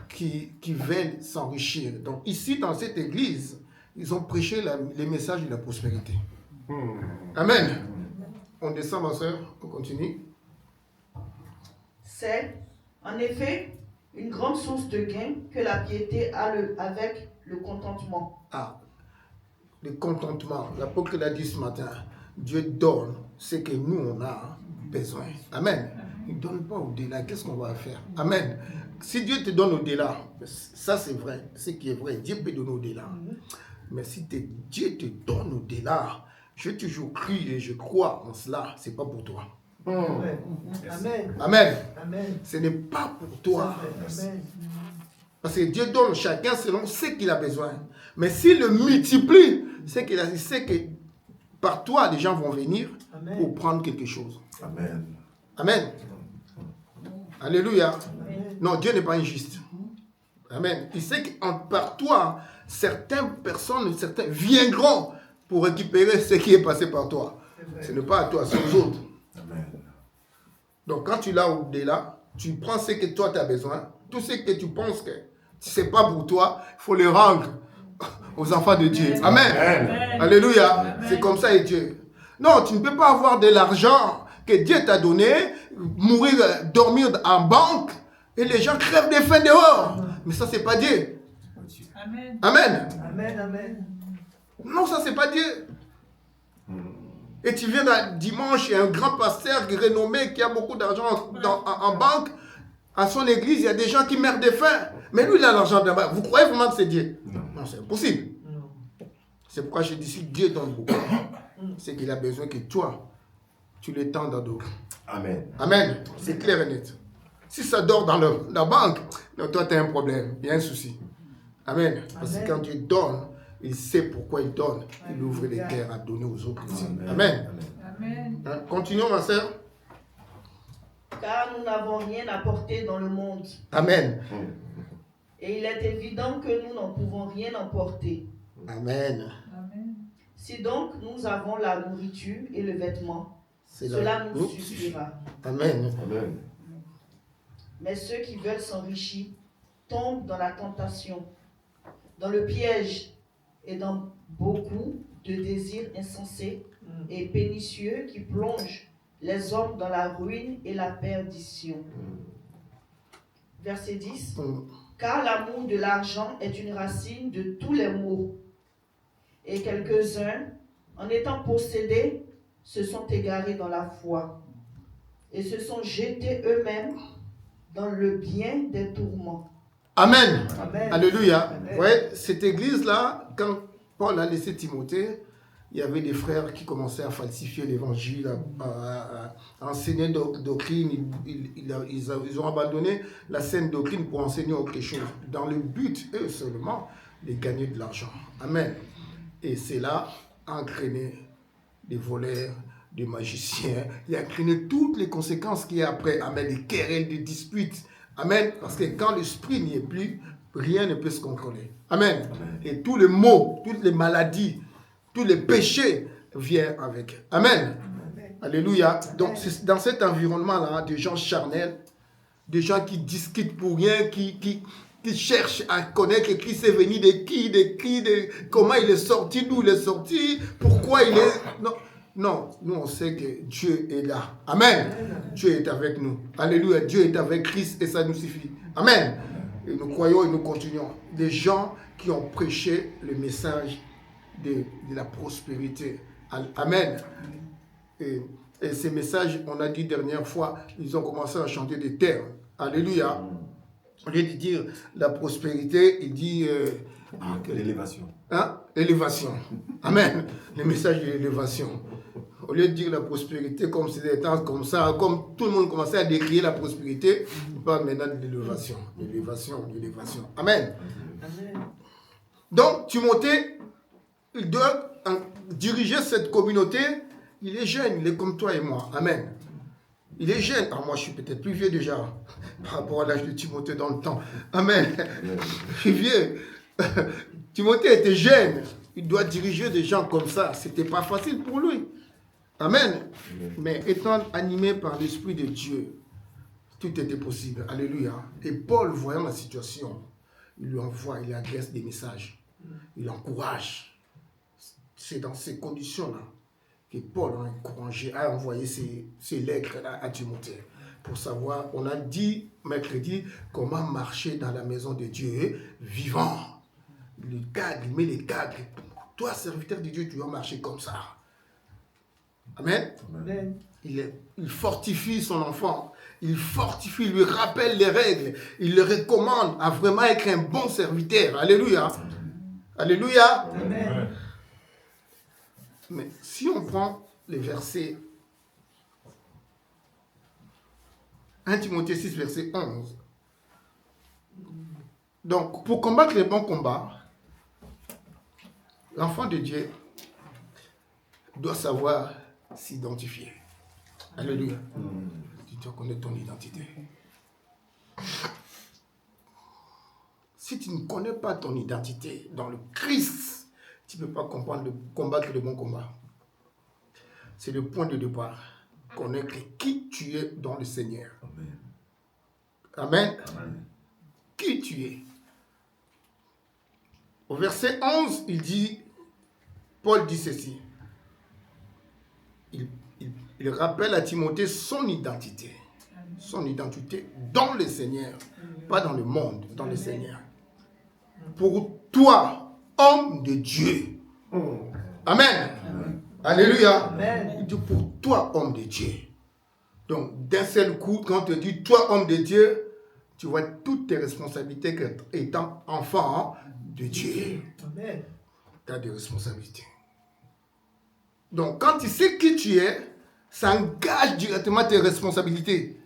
qui veulent s'enrichir. Donc ici, dans cette église, ils ont prêché les messages de la prospérité. Amen. On descend, ma soeur, on continue. C'est, en effet, une grande source de gain que la piété a avec le contentement. Ah, le contentement. L'apôtre l'a dit ce matin. Dieu donne ce que nous, on a besoin. Amen. Il ne donne pas au-delà. Qu'est-ce qu'on va faire? Amen. Si Dieu te donne au-delà, ça c'est vrai. Ce qui est vrai, Dieu peut donner au-delà. Mais si Dieu te donne au-delà, j'ai toujours cru et je crois en cela, ce n'est pas pour toi. Amen. Amen. Amen. Ce n'est pas pour toi. Amen. Parce que Dieu donne chacun selon ce qu'il a besoin. Mais s'il le multiplie, c'est qu'il sait que par toi, les gens vont venir pour prendre quelque chose. Amen. Amen. Alléluia. Amen. Non, Dieu n'est pas injuste. Amen. Il sait que par toi, certaines personnes, certains viendront pour récupérer ce qui est passé par toi. Ce n'est pas à toi, c'est aux autres. Amen. Donc quand tu l'as au-delà, tu prends ce que toi tu as besoin, tout ce que tu penses que ce n'est pas pour toi, il faut le rendre aux enfants de Dieu. Amen. Amen. Alléluia. Amen. C'est comme ça et Dieu. Non, tu ne peux pas avoir de l'argent que Dieu t'a donné, mourir, dormir en banque, et les gens crèvent de faim dehors. Mais ça, c'est pas Dieu. Amen. Amen. Amen. Amen. Non, ça, c'est pas Dieu. Et tu viens dimanche, il y a un grand pasteur renommé qui a beaucoup d'argent en banque. À son église, il y a des gens qui meurent de faim. Mais lui, il a l'argent là-bas. Vous croyez vraiment que c'est Dieu? Non, c'est impossible. C'est pourquoi je dis, si Dieu donne beaucoup, c'est qu'il a besoin que toi, tu le tendes à dos. Amen. Amen. C'est clair et net. Si ça dort dans la banque, donc toi, tu as un problème. Il y a un souci. Amen. Parce que quand Dieu donne, il sait pourquoi il donne. Il ouvre les cœurs à donner aux autres. Amen. Amen. Amen. Continuons, ma sœur. Car nous n'avons rien apporté dans le monde. Amen. Et il est évident que nous n'en pouvons rien emporter. Amen. Si donc nous avons la nourriture et le vêtement, cela nous suffira. Amen. Amen. Mais ceux qui veulent s'enrichir tombent dans la tentation, dans le piège et dans beaucoup de désirs insensés et pernicieux qui plongent les hommes dans la ruine et la perdition. Verset 10. Car l'amour de l'argent est une racine de tous les maux. Et quelques-uns, en étant possédés, se sont égarés dans la foi et se sont jetés eux-mêmes dans le bien des tourments. Amen. Amen. Alléluia. Amen. Ouais, cette église-là, quand Paul a laissé Timothée, il y avait des frères qui commençaient à falsifier l'évangile, à enseigner doctrine. Ils ont abandonné la saine doctrine pour enseigner autre chose, dans le but, eux seulement, de gagner de l'argent. Amen. Et c'est là entraîné des voleurs, des magiciens. Il a entraîné toutes les conséquences qu'il y a après. Amen. Des querelles, des disputes. Amen. Parce que quand l'esprit n'y est plus, rien ne peut se contrôler. Amen. Amen. Et tous les maux, toutes les maladies, tous les péchés viennent avec. Amen. Amen. Alléluia. Donc, c'est dans cet environnement-là, des gens charnels, des gens qui discutent pour rien, qui cherchent à connaître qui c'est venu de qui, comment il est sorti, d'où il est sorti, pourquoi il est... Non, nous on sait que Dieu est là. Amen. Dieu est avec nous. Alléluia. Dieu est avec Christ et ça nous suffit. Amen. Et nous croyons et nous continuons. Des gens qui ont prêché le message de la prospérité. Amen. Et ces messages, on a dit dernière fois, ils ont commencé à chanter des termes. Alléluia. Au lieu de dire la prospérité, il dit... l'élévation. Hein? l'élévation. Amen. Le message de l'élévation. Au lieu de dire la prospérité comme c'est des temps comme ça, comme tout le monde commençait à décrire la prospérité, on parle maintenant de l'élévation. L'élévation, l'élévation. Amen. Amen. Donc, Timothée, il doit diriger cette communauté. Il est jeune, il est comme toi et moi. Amen. Il est jeune. Alors moi, je suis peut-être plus vieux déjà, par rapport à l'âge de Timothée dans le temps. Amen. Je suis vieux. Timothée était jeune. Il doit diriger des gens comme ça. Ce n'était pas facile pour lui. Amen. Mais étant animé par l'Esprit de Dieu, tout était possible. Alléluia. Et Paul, voyant la situation, il lui envoie, il lui adresse des messages. Il l'encourage. C'est dans ces conditions-là que Paul a envoyé ses lettres à Timothée pour savoir, on a dit mercredi, comment marcher dans la maison de Dieu vivant. Il met les cadres. Toi, serviteur de Dieu, tu dois marcher comme ça. Amen. Amen. Il fortifie son enfant. Il fortifie, il lui rappelle les règles. Il le recommande à vraiment être un bon serviteur. Alléluia. Alléluia. Amen. Mais si on prend les versets 1 Timothée 6, verset 11. Donc, pour combattre les bons combats, l'enfant de Dieu doit savoir s'identifier. Alléluia. Tu dois connaître ton identité. Si tu ne connais pas ton identité dans le Christ, tu ne peux pas combattre le bon combat. C'est le point de départ. Connaître qui tu es dans le Seigneur. Amen. Amen. Qui tu es. Au verset 11, Paul dit ceci. Il rappelle à Timothée son identité. Son identité dans le Seigneur. Pas dans le monde, dans le Seigneur. Pour toi, homme de Dieu. Amen. Amen. Alléluia. Amen. Il dit pour toi, homme de Dieu. Donc, d'un seul coup, quand on te dit toi, homme de Dieu, tu vois toutes tes responsabilités étant enfant de Dieu. Amen. Tu as des responsabilités. Donc, quand tu sais qui tu es, ça engage directement tes responsabilités.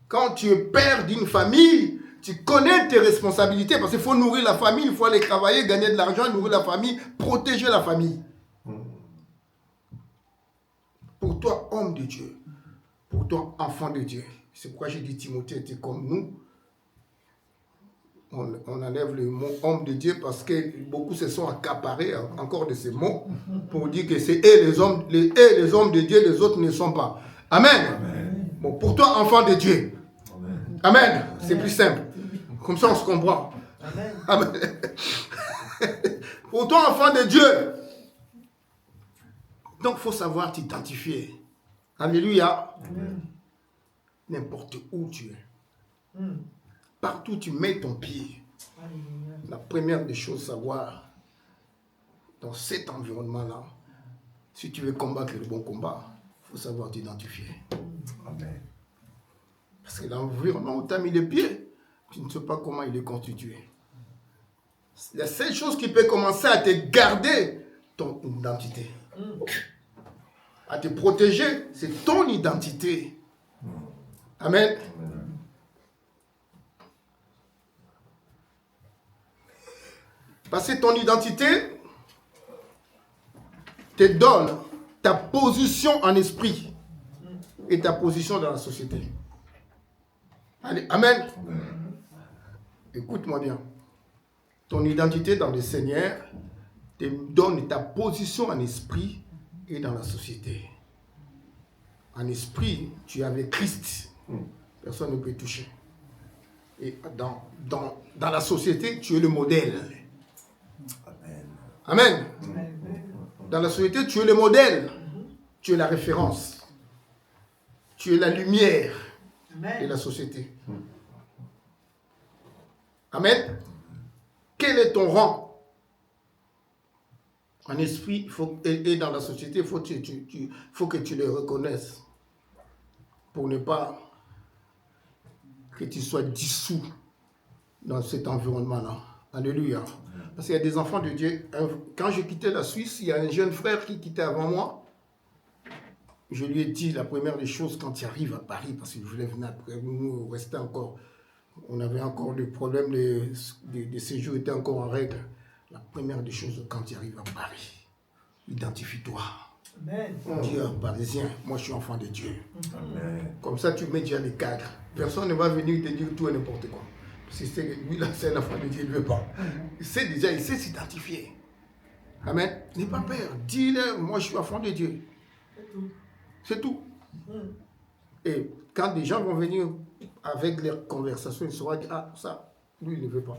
Quand tu es père d'une famille, tu connais tes responsabilités parce qu'il faut nourrir la famille, il faut aller travailler, gagner de l'argent, nourrir la famille, protéger la famille. Pour toi, homme de Dieu, pour toi, enfant de Dieu. C'est pourquoi j'ai dit Timothée était comme nous. On enlève le mot homme de Dieu parce que beaucoup se sont accaparés encore de ces mots pour dire que c'est les hommes de Dieu, les autres ne sont pas. Amen. Amen. Bon, pour toi, enfant de Dieu. Amen. Amen. C'est plus simple. Comme ça, on se comprend. Amen. Amen. Pour toi, enfant de Dieu. Donc, il faut savoir t'identifier. Alléluia. Amen. N'importe où tu es. Partout où tu mets ton pied. Alléluia. La première des choses, savoir, dans cet environnement-là, si tu veux combattre le bon combat, il faut savoir t'identifier. Amen. Parce que l'environnement où tu as mis les pieds, tu ne sais pas comment il est constitué. La seule chose qui peut commencer à te garder, ton identité. À te protéger, c'est ton identité. Amen. Parce que ton identité te donne ta position en esprit et ta position dans la société. Allez, amen. Écoute-moi bien. Ton identité dans le Seigneur te donne ta position en esprit et dans la société. En esprit, tu es avec Christ. Personne ne peut toucher. Et dans la société, tu es le modèle. Amen. Dans la société, tu es le modèle. Tu es la référence. Tu es la lumière de la société. Amen. Quel est ton rang? En esprit, et dans la société, il faut que tu le reconnaisses. Pour ne pas que tu sois dissous dans cet environnement-là. Alléluia. Parce qu'il y a des enfants de Dieu. Quand j'ai quitté la Suisse, il y a un jeune frère qui quittait avant moi. Je lui ai dit la première des choses quand il arrive à Paris, parce qu'il voulait venir après nous rester encore. On avait encore le problème de séjour était encore en règle. La première des choses quand il arrive à Paris, identifie-toi. Amen. Dis un Parisien, moi je suis enfant de Dieu. Amen. Comme ça tu mets déjà les cadres. Personne ne va venir te dire tout et n'importe quoi. Si c'est lui là, c'est un enfant de Dieu, il ne veut pas. Il sait déjà, il sait s'identifier. Amen. N'aie pas peur. Dis-le, moi je suis enfant de Dieu. C'est tout. Et quand des gens vont venir avec leurs conversations, ils sauront dire, ah, ça, lui, il ne veut pas.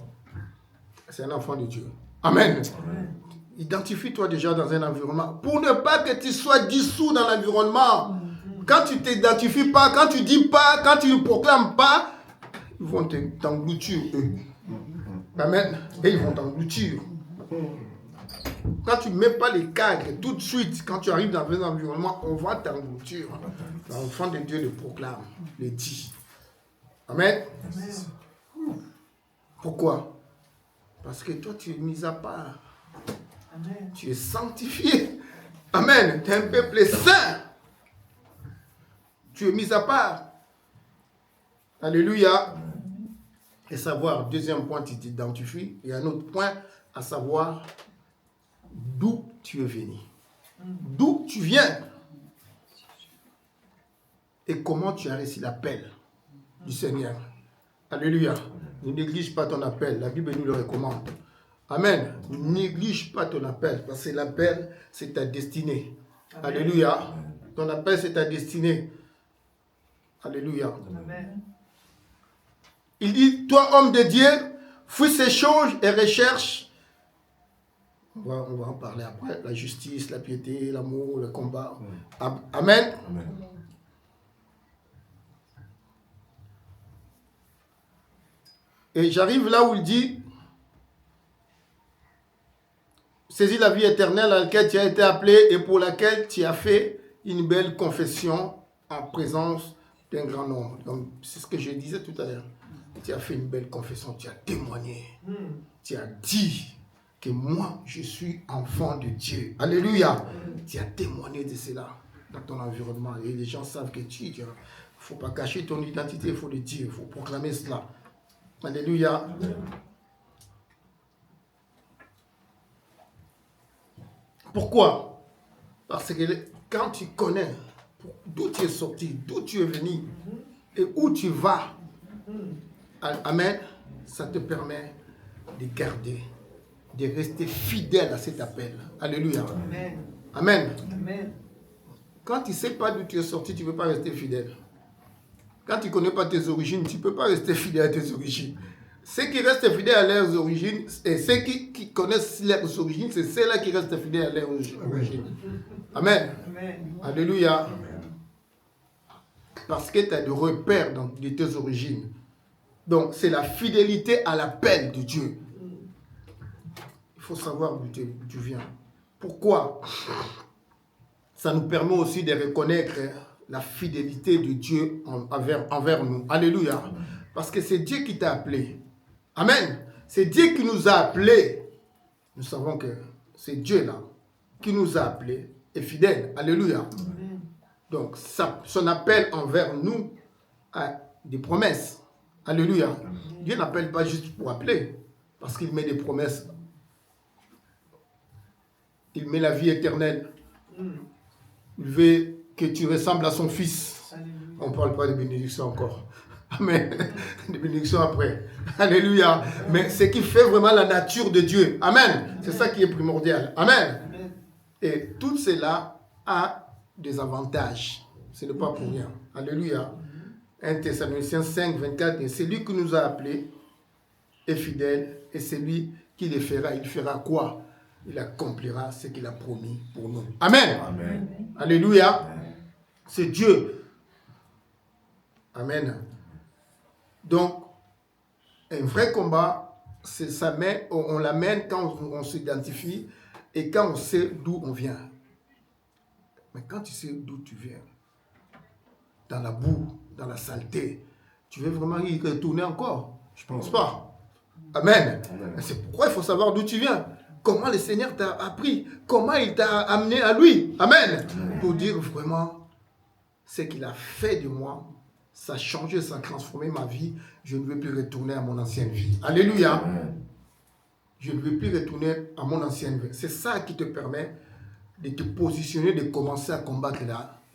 C'est un enfant de Dieu. Amen. Amen. Identifie-toi déjà dans un environnement pour ne pas que tu sois dissous dans l'environnement. Quand tu ne t'identifies pas, quand tu ne dis pas, quand tu ne proclames pas, ils vont t'engloutir, eux. Amen. Et ils vont t'engloutir. Quand tu ne mets pas les cadres, tout de suite, quand tu arrives dans un environnement, on va t'engloutir. L'enfant de Dieu le proclame, le dit. Amen. Amen. Pourquoi? Parce que toi, tu es mis à part. Amen. Tu es sanctifié. Amen. Tu es un peuple saint. Tu es mis à part. Alléluia. Et savoir, deuxième point, tu t'identifies. Et un autre point, à savoir d'où tu es venu. D'où tu viens. Et comment tu as reçu l'appel du Seigneur. Alléluia. Ne néglige pas ton appel. La Bible nous le recommande. Amen. Ne néglige pas ton appel. Parce que l'appel, c'est ta destinée. Amen. Alléluia. Ton appel, c'est ta destinée. Alléluia. Amen. Il dit, toi, homme de Dieu, fuis ces choses et recherche. On va en parler après. La justice, la piété, l'amour, le combat. Amen. Amen. Et j'arrive là où il dit, saisis la vie éternelle à laquelle tu as été appelé et pour laquelle tu as fait une belle confession en présence d'un grand nombre. Donc, c'est ce que je disais tout à l'heure. Tu as fait une belle confession, tu as témoigné. Tu as dit que moi, je suis enfant de Dieu. Alléluia. Tu as témoigné de cela dans ton environnement. Et les gens savent que tu es Dieu. Il ne faut pas cacher ton identité, il faut le dire, il faut proclamer cela. Alléluia. Pourquoi? Parce que quand tu connais d'où tu es sorti, d'où tu es venu et où tu vas, amen, ça te permet de garder, de rester fidèle à cet appel. Alléluia. Amen. Amen. Amen. Quand tu ne sais pas d'où tu es sorti, tu ne peux pas rester fidèle. Quand tu ne connais pas tes origines, tu ne peux pas rester fidèle à tes origines. Ceux qui restent fidèles à leurs origines, et ceux qui connaissent leurs origines, c'est ceux-là qui restent fidèles à leurs origines. Amen. Amen. Alléluia. Amen. Parce que tu as des repères de tes origines. Donc, c'est la fidélité à l'appel de Dieu. Il faut savoir d'où tu viens. Pourquoi? Ça nous permet aussi de reconnaître la fidélité de Dieu envers nous. Alléluia. Parce que c'est Dieu qui t'a appelé. Amen. C'est Dieu qui nous a appelés. Nous savons que c'est Dieu là qui nous a appelés et fidèles. Alléluia. Amen. Donc, son appel envers nous a des promesses. Alléluia. Amen. Dieu n'appelle pas juste pour appeler, parce qu'il met des promesses. Il met la vie éternelle. Il veut que tu ressembles à son fils. Alléluia. On ne parle pas de bénédiction encore. Amen. De bénédiction après. Alléluia. Mais ce qui fait vraiment la nature de Dieu. Amen. C'est ça qui est primordial. Amen. Amen. Et tout cela a des avantages. Ce n'est pas pour rien. Alléluia. 1 Thessaloniciens 5, 24. Et c'est lui qui nous a appelés est fidèle et c'est lui qui le fera. Il fera quoi? Il accomplira ce qu'il a promis pour nous. Amen. Amen. Alléluia. C'est Dieu. Amen. Donc, un vrai combat, on l'amène quand on s'identifie et quand on sait d'où on vient. Mais quand tu sais d'où tu viens, dans la boue, dans la saleté, tu veux vraiment y retourner encore? Je ne pense pas. Amen. C'est pourquoi il faut savoir d'où tu viens. Comment le Seigneur t'a appris. Comment il t'a amené à lui. Amen. Pour dire vraiment ce qu'il a fait de moi. Ça a changé, ça a transformé ma vie. Je ne veux plus retourner à mon ancienne vie. Alléluia. Je ne veux plus retourner à mon ancienne vie. C'est ça qui te permet de te positionner, de commencer à combattre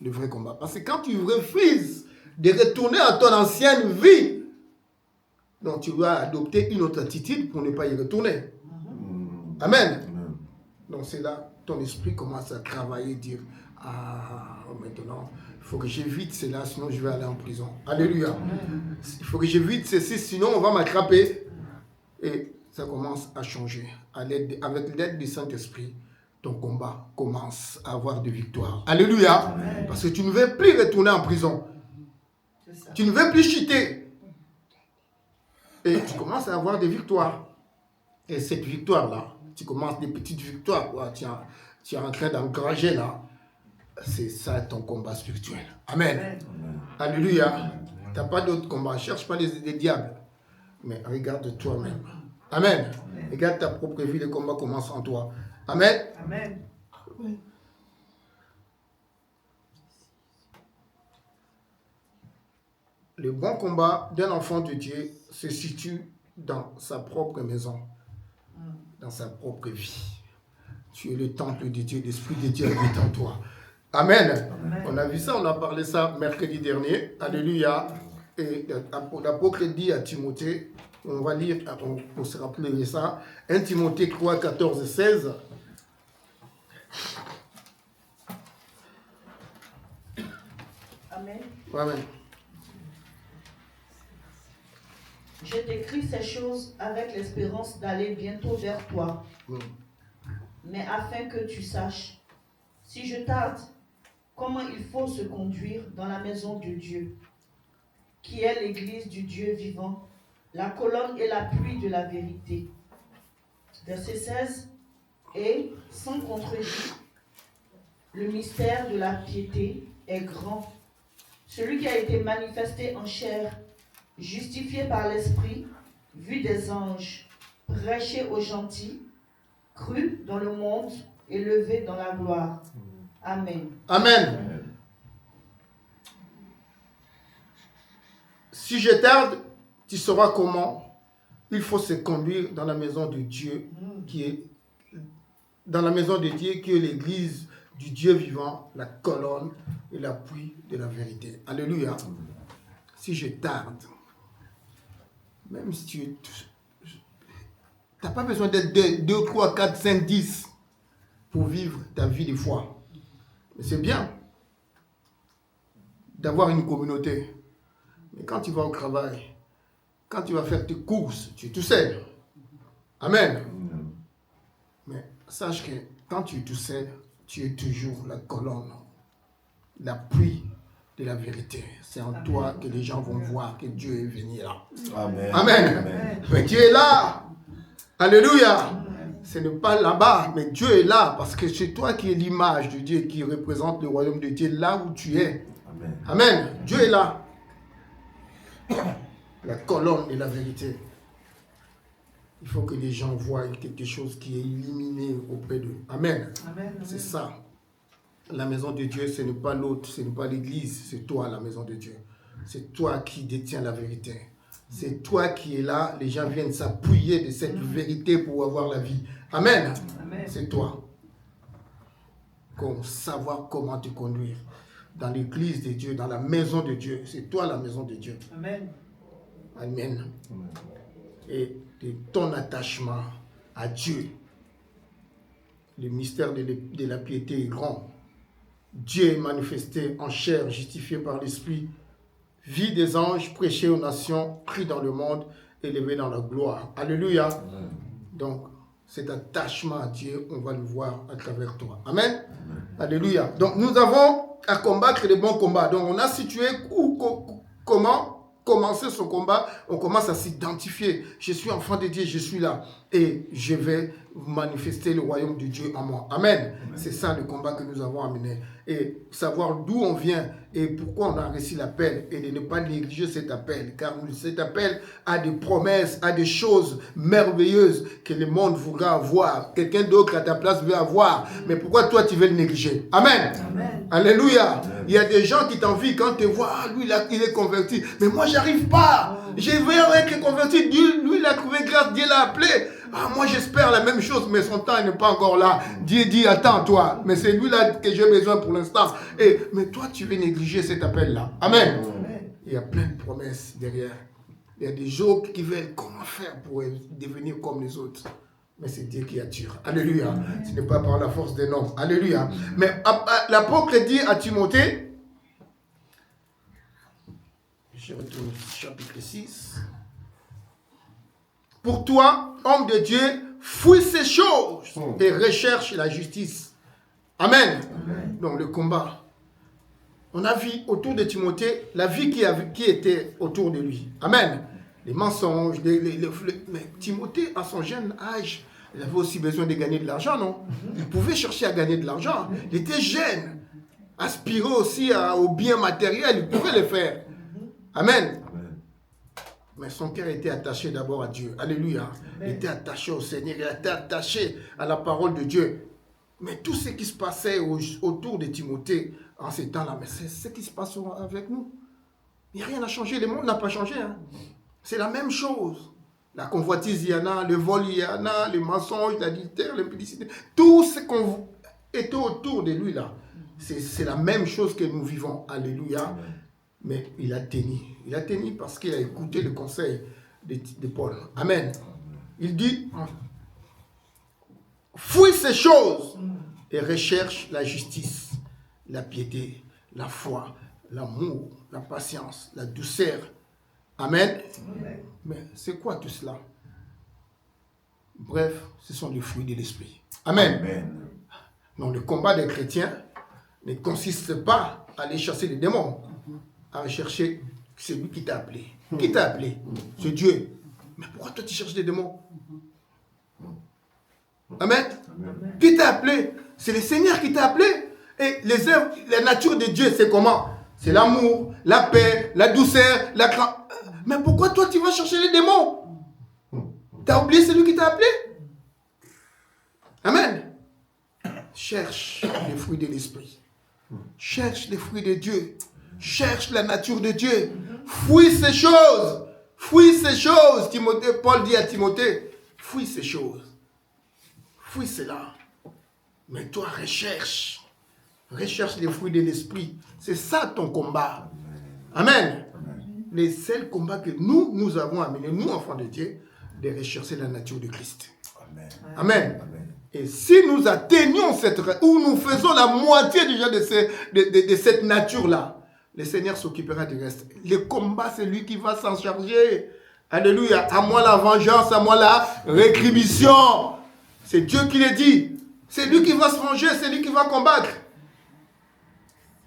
le vrai combat. Parce que quand tu refuses de retourner à ton ancienne vie, donc tu dois adopter une autre attitude pour ne pas y retourner. Amen. Donc c'est là, ton esprit commence à travailler, dire, maintenant, il faut que j'évite cela, sinon je vais aller en prison. Alléluia. Il faut que j'évite ceci, sinon on va m'attraper. Et ça commence à changer. Avec l'aide du Saint-Esprit, ton combat commence à avoir des victoires. Alléluia. Amen. Parce que tu ne veux plus retourner en prison. Tu ne veux plus chuter. Et tu commences à avoir des victoires. Et cette victoire-là, tu commences des petites victoires. Tu es en train d'encourager là. C'est ça ton combat spirituel. Amen. Amen. Alléluia. Tu n'as pas d'autre combat. Cherche pas les diables. Mais regarde toi-même. Amen. Amen. Regarde ta propre vie. Le combat commence en toi. Amen. Amen. Le bon combat d'un enfant de Dieu se situe dans sa propre maison, dans sa propre vie. Tu es le temple de Dieu, l'Esprit de Dieu habite en toi. Amen. Amen. On a vu ça, on a parlé ça mercredi dernier. Alléluia. Et l'apôtre dit à Timothée, on va lire pour se rappeler de ça, 1 Timothée 3, 14 et 16. Amen. Amen. Je t'écris ces choses avec l'espérance d'aller bientôt vers toi. Mais afin que tu saches, si je tarde, comment il faut se conduire dans la maison de Dieu, qui est l'église du Dieu vivant, la colonne et l'appui de la vérité. Verset 16. Et, sans contredit, le mystère de la piété est grand. Celui qui a été manifesté en chair, justifié par l'Esprit, vu des anges, prêché aux gentils, cru dans le monde, élevé dans la gloire. Amen. Amen. Si je tarde, tu sauras comment il faut se conduire dans la maison de Dieu, qui est l'église du Dieu vivant, la colonne et l'appui de la vérité. Alléluia. Si je tarde, même si tu n'as pas besoin d'être 2, 3, 4, 5, 10 pour vivre ta vie de foi. Mais c'est bien d'avoir une communauté. Mais quand tu vas au travail, quand tu vas faire tes courses, tu es tout seul. Amen. Mais sache que quand tu es tout seul, tu es toujours la colonne, l'appui de la vérité. C'est en toi que les gens vont voir que Dieu est venu là. Amen. Amen. Amen. Mais Dieu est là. Alléluia. Ce n'est pas là-bas, mais Dieu est là parce que c'est toi qui es l'image de Dieu, qui représente le royaume de Dieu là où tu es. Amen. Amen. Dieu est là. La colonne de la vérité. Il faut que les gens voient quelque chose qui est illuminé auprès d'eux. Amen. Amen. C'est ça. La maison de Dieu, ce n'est pas l'autre, ce n'est pas l'église, c'est toi la maison de Dieu. C'est toi qui détiens la vérité. C'est toi qui es là, les gens viennent s'appuyer de cette vérité pour avoir la vie. Amen. Amen. C'est toi. Savoir comment te conduire dans l'église de Dieu, dans la maison de Dieu. C'est toi la maison de Dieu. Amen. Amen. Et de ton attachement à Dieu, le mystère de la piété est grand. Dieu est manifesté en chair, justifié par l'Esprit, vie des anges, prêché aux nations, pris dans le monde, élevé dans la gloire. Alléluia. Amen. Donc, cet attachement à Dieu, on va le voir à travers toi. Amen. Amen. Alléluia. Donc, nous avons à combattre les bons combats. Donc, on a situé comment commencer ce combat. On commence à s'identifier. Je suis enfant de Dieu, je suis là. Et je vais manifester le royaume de Dieu en moi. Amen. C'est ça le combat que nous avons amené. Et savoir d'où on vient et pourquoi on a reçu l'appel et de ne pas négliger cet appel. Car cet appel a des promesses, a des choses merveilleuses que le monde voudra avoir. Quelqu'un d'autre à ta place veut avoir. Mais pourquoi toi tu veux le négliger? Amen. Amen. Alléluia. Amen. Il y a des gens qui t'envient quand tu vois, lui il est converti. Mais moi j'arrive pas. Je veux être converti. Lui il a trouvé grâce, Dieu l'a appelé. Ah, moi j'espère la même chose, mais son temps n'est pas encore là. Dieu dit, attends toi, mais c'est lui là que j'ai besoin pour l'instant. Mais toi tu veux négliger cet appel-là. Amen. Amen. Il y a plein de promesses derrière. Il y a des gens qui veulent comment faire pour devenir comme les autres. Mais c'est Dieu qui attire. Alléluia. Amen. Ce n'est pas par la force des noms. Alléluia. Amen. Mais l'apôtre dit à Timothée, je retourne au chapitre 6. Pour toi, homme de Dieu, fuis ces choses et recherche la justice. Amen. Amen. Donc le combat. On a vu autour de Timothée la vie qui était autour de lui. Amen. Les mensonges, mais Timothée, à son jeune âge, il avait aussi besoin de gagner de l'argent, non? Il pouvait chercher à gagner de l'argent. Il était jeune. Aspirer aussi au bien matériel, il pouvait le faire. Amen. Mais son cœur était attaché d'abord à Dieu. Alléluia. Il était attaché au Seigneur. Il était attaché à la parole de Dieu. Mais tout ce qui se passait autour de Timothée en ces temps-là, mais c'est ce qui se passe avec nous. Il n'y a rien à changer. Le monde n'a pas changé. Hein. C'est la même chose. La convoitise, il y en a. Le vol, il y en a. Le mensonge, l'adultère, l'impudicité. Tout ce qu'on était autour de lui là, c'est la même chose que nous vivons. Alléluia. Mais il a tenu. Il a tenu parce qu'il a écouté le conseil de Paul. Amen. Il dit, fuis ces choses et recherche la justice, la piété, la foi, l'amour, la patience, la douceur. Amen. Mais c'est quoi tout cela? Bref, ce sont les fruits de l'esprit. Amen. Amen. Donc le combat des chrétiens ne consiste pas à aller chasser les démons, à rechercher celui qui t'a appelé. Qui t'a appelé? C'est Dieu. Mais pourquoi toi tu cherches des démons? Amen. Amen. Qui t'a appelé? C'est le Seigneur qui t'a appelé. Et les œuvres, la nature de Dieu, c'est comment? C'est l'amour, la paix, la douceur, la crainte. Mais pourquoi toi tu vas chercher les démons? T'as oublié celui qui t'a appelé? Amen. Cherche les fruits de l'esprit. Cherche les fruits de Dieu. Cherche la nature de Dieu. Fuis ces choses. Fuis ces choses. Paul dit à Timothée, fuis ces choses. Fuis cela. Mais toi, recherche. Recherche les fruits de l'esprit. C'est ça ton combat. Amen. Les seuls combats que nous avons amenés, nous, enfants de Dieu, de rechercher la nature de Christ. Amen. Amen. Amen. Et si nous atteignons ou nous faisons la moitié déjà de cette nature-là, le Seigneur s'occupera du reste. Le combat, c'est lui qui va s'en charger. Alléluia. À moi la vengeance, à moi la rétribution. C'est Dieu qui le dit. C'est lui qui va se venger, c'est lui qui va combattre.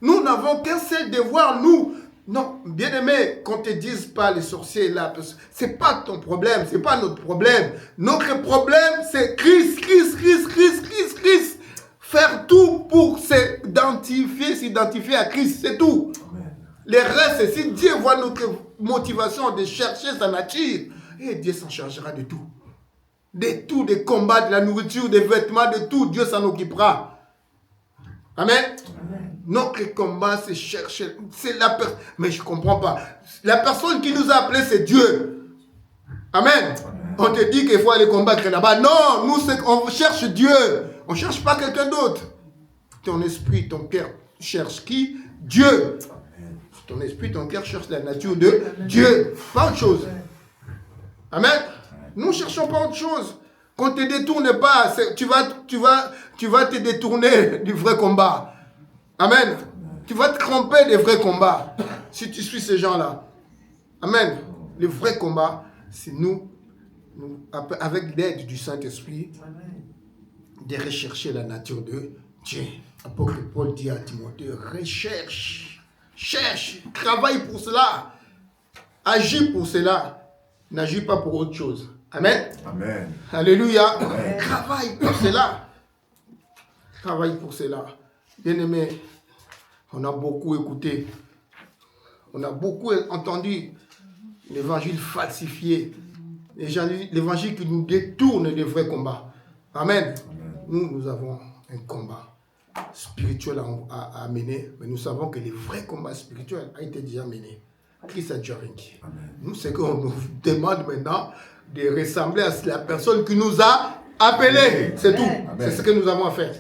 Nous n'avons qu'un seul devoir, nous. Non, bien-aimé, qu'on ne te dise pas les sorciers là, ce n'est pas ton problème, ce n'est pas notre problème. Notre problème, c'est Christ. Faire tout pour s'identifier à Christ, c'est tout. Amen. Les restes, si Dieu voit notre motivation de chercher sa nature, et Dieu s'en chargera de tout. De tout, des combats, de la nourriture, des vêtements, de tout, Dieu s'en occupera. Amen. Amen. Notre combat, c'est chercher. Mais je ne comprends pas. La personne qui nous a appelés, c'est Dieu. Amen. Amen. On te dit qu'il faut aller combattre là-bas. Non, nous, on cherche Dieu. On ne cherche pas quelqu'un d'autre. Ton esprit, ton cœur cherche qui? Dieu. Amen. Ton esprit, ton cœur cherche la nature de Dieu. Pas autre chose. Amen. Nous ne cherchons pas autre chose. Qu'on ne te détourne pas. Tu vas te détourner du vrai combat. Amen. Tu vas te tromper des vrais combats. Si tu suis ces gens-là. Amen. Le vrai combat, c'est nous avec l'aide du Saint-Esprit, de rechercher la nature de Dieu. L'apôtre Paul dit à Timothée, recherche, cherche, travaille pour cela, agis pour cela, n'agis pas pour autre chose, Amen. Amen. Alléluia. Amen. Travaille pour cela. Travaille pour cela. Bien-aimés, on a beaucoup écouté. On a beaucoup entendu l'évangile falsifié. L'évangile qui nous détourne des vrais combats. Amen. Nous avons un combat spirituel à mener, mais nous savons que le vrai combat spirituel a été déjà mené. Christ a déjà vaincu. Nous, c'est qu'on nous demande maintenant de ressembler à la personne qui nous a appelés. C'est tout. C'est ce que nous avons à faire.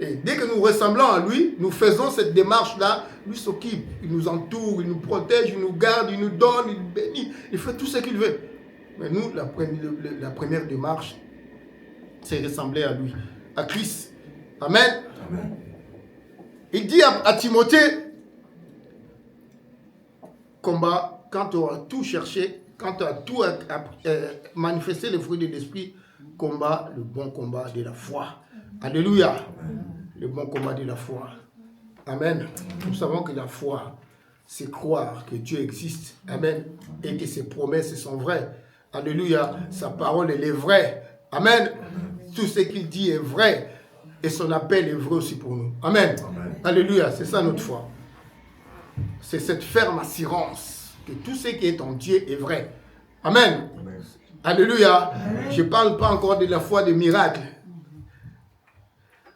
Et dès que nous ressemblons à lui, nous faisons cette démarche-là. Lui s'occupe, il nous entoure, il nous protège, il nous garde, il nous donne, il nous bénit. Il fait tout ce qu'il veut. Mais nous, la première démarche, c'est ressembler à lui, à Christ. Amen. Amen. Il dit à Timothée, combat, quand tu auras tout cherché, quand tu as tout manifesté les fruits de l'esprit, combat, le bon combat de la foi. Alléluia. Amen. Le bon combat de la foi. Amen. Nous savons que la foi, c'est croire que Dieu existe. Amen. Et que ses promesses sont vraies. Alléluia. Sa parole, elle est vraie. Amen. Tout ce qu'il dit est vrai. Et son appel est vrai aussi pour nous. Amen. Amen. Alléluia. C'est ça notre foi. C'est cette ferme assurance que tout ce qui est en Dieu est vrai. Amen. Amen. Alléluia. Amen. Je ne parle pas encore de la foi des miracles.